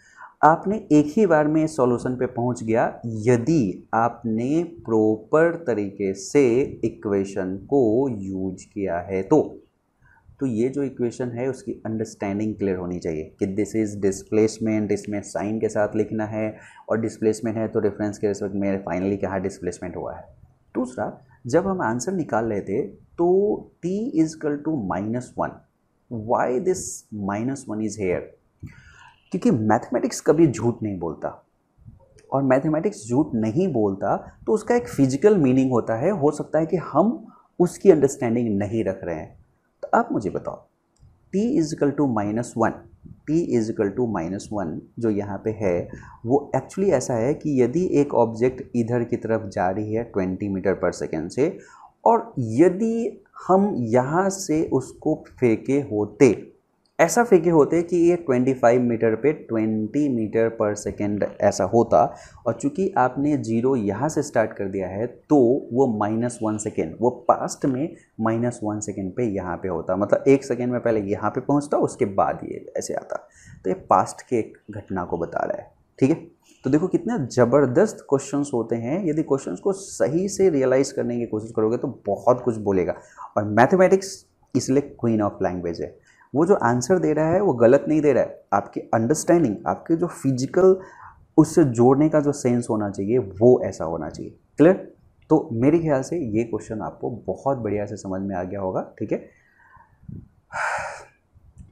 आपने एक ही बार में सॉल्यूशन पे पहुंच गया यदि आपने प्रॉपर तरीके से इक्वेशन को यूज किया है। तो ये जो इक्वेशन है उसकी अंडरस्टैंडिंग क्लियर होनी चाहिए कि दिस इज़ डिस्प्लेसमेंट, इसमें साइन के साथ लिखना है, और डिस्प्लेसमेंट है तो रेफरेंस के रिस्पेक्ट में फाइनली कहाँ डिस्प्लेसमेंट हुआ है। दूसरा, जब हम आंसर निकाल रहे थे तो t = -1, why this -1 is here, क्योंकि मैथमेटिक्स कभी झूठ नहीं बोलता, और मैथमेटिक्स झूठ नहीं बोलता तो उसका एक फिजिकल मीनिंग होता है। हो सकता है कि हम उसकी अंडरस्टैंडिंग नहीं रख रहे हैं। तो आप मुझे बताओ, t = -1 जो यहाँ पे है वो एक्चुअली ऐसा है कि यदि एक ऑब्जेक्ट इधर की तरफ जा रही है 20 मीटर पर सेकेंड से, और यदि हम यहाँ से उसको फेंके होते, ऐसा फेंके होते कि ये 25 मीटर पे 20 मीटर पर सेकेंड ऐसा होता, और चूंकि आपने 0 यहाँ से स्टार्ट कर दिया है तो वो -1 सेकेंड, वो पास्ट में -1 सेकेंड पे यहाँ पे होता, मतलब 1 सेकेंड में पहले यहाँ पे पहुँचता उसके बाद ये ऐसे आता। तो ये पास्ट के एक घटना को बता रहा है, ठीक है। तो देखो कितने ज़बरदस्त क्वेश्चंस होते हैं, यदि क्वेश्चंस को सही से रियलाइज़ करने की कोशिश करोगे तो बहुत कुछ बोलेगा। और मैथमेटिक्स इसलिए क्वीन ऑफ लैंग्वेज है। वो जो आंसर दे रहा है वो गलत नहीं दे रहा है, आपकी अंडरस्टैंडिंग, आपके जो फिजिकल उससे जोड़ने का जो सेंस होना चाहिए वो ऐसा होना चाहिए। क्लियर? तो मेरे ख्याल से ये क्वेश्चन आपको बहुत बढ़िया से समझ में आ गया होगा, ठीक है,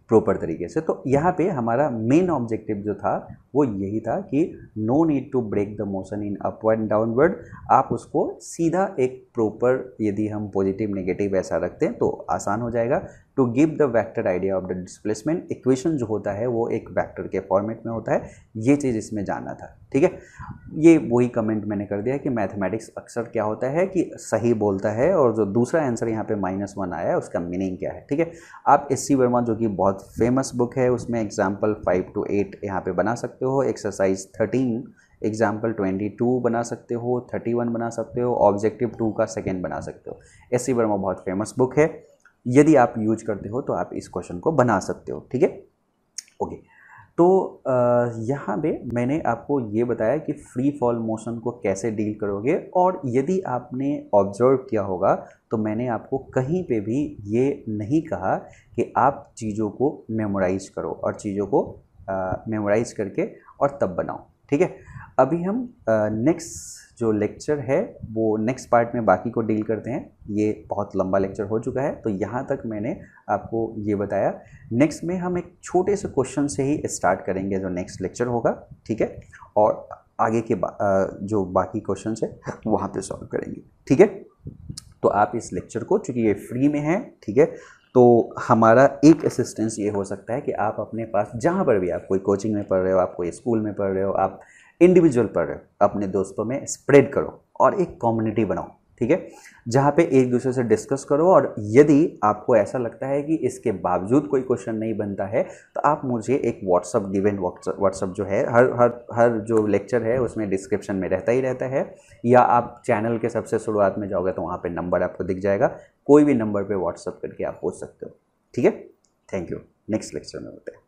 प्रॉपर तरीके से। तो यहाँ पे हमारा मेन ऑब्जेक्टिव जो था वो यही था कि no need to break the motion in upward and downward. आप उसको सीधा एक प्रॉपर, यदि हम पॉजिटिव नेगेटिव ऐसा रखते हैं तो आसान हो जाएगा। To give the vector idea of the displacement, equation जो होता है वो एक वेक्टर के फॉर्मेट में होता है, ये चीज़ इसमें जानना था, ठीक है। ये वही कमेंट मैंने कर दिया कि मैथमेटिक्स अक्सर क्या होता है कि सही बोलता है, और जो दूसरा आंसर यहाँ पे -1 आया है उसका मीनिंग क्या है, ठीक है। आप SC वर्मा जो कि बहुत फेमस बुक है उसमें एग्जाम्पल 5 to 8 यहाँ पे बना सकते हो, एक्सरसाइज 13 एग्जाम्पल 22 बना सकते हो, 31 बना सकते हो, ऑब्जेक्टिव 2 का सेकेंड बना सकते हो। SC वर्मा बहुत फेमस बुक है, यदि आप यूज करते हो तो आप इस क्वेश्चन को बना सकते हो, ठीक है, ओके। तो यहाँ पे मैंने आपको ये बताया कि फ्री फॉल मोशन को कैसे डील करोगे, और यदि आपने ऑब्जर्व किया होगा तो मैंने आपको कहीं पे भी ये नहीं कहा कि आप चीज़ों को मेमोराइज करो और चीज़ों को मेमोराइज करके और तब बनाओ, ठीक है। अभी हम नेक्स्ट जो लेक्चर है वो नेक्स्ट पार्ट में बाकी को डील करते हैं। ये बहुत लंबा लेक्चर हो चुका है, तो यहाँ तक मैंने आपको ये बताया। नेक्स्ट में हम एक छोटे से क्वेश्चन से ही स्टार्ट करेंगे जो नेक्स्ट लेक्चर होगा, ठीक है, और आगे के जो बाकी क्वेश्चन है वहाँ पे सॉल्व करेंगे, ठीक है। तो आप इस लेक्चर को, चूँकि ये फ्री में है, ठीक है, तो हमारा एक असिस्टेंस ये हो सकता है कि आप अपने पास जहाँ पर भी, आप कोई कोचिंग में पढ़ रहे हो, आप कोई स्कूल में पढ़ रहे हो, आप इंडिविजुअल पढ़ रहे हो, अपने दोस्तों में स्प्रेड करो और एक कम्युनिटी बनाओ, ठीक है, जहाँ पे एक दूसरे से डिस्कस करो। और यदि आपको ऐसा लगता है कि इसके बावजूद कोई क्वेश्चन नहीं बनता है तो आप मुझे एक व्हाट्सअप, गिवन व्हाट्सअप जो है हर जो लेक्चर है उसमें डिस्क्रिप्शन में रहता ही रहता है, या आप चैनल के सबसे शुरुआत में जाओगे तो वहाँ पे नंबर आपको दिख जाएगा, कोई भी नंबर पे व्हाट्सअप करके आप पूछ सकते हो, ठीक है। थैंक यू, नेक्स्ट लेक्चर में होते हैं।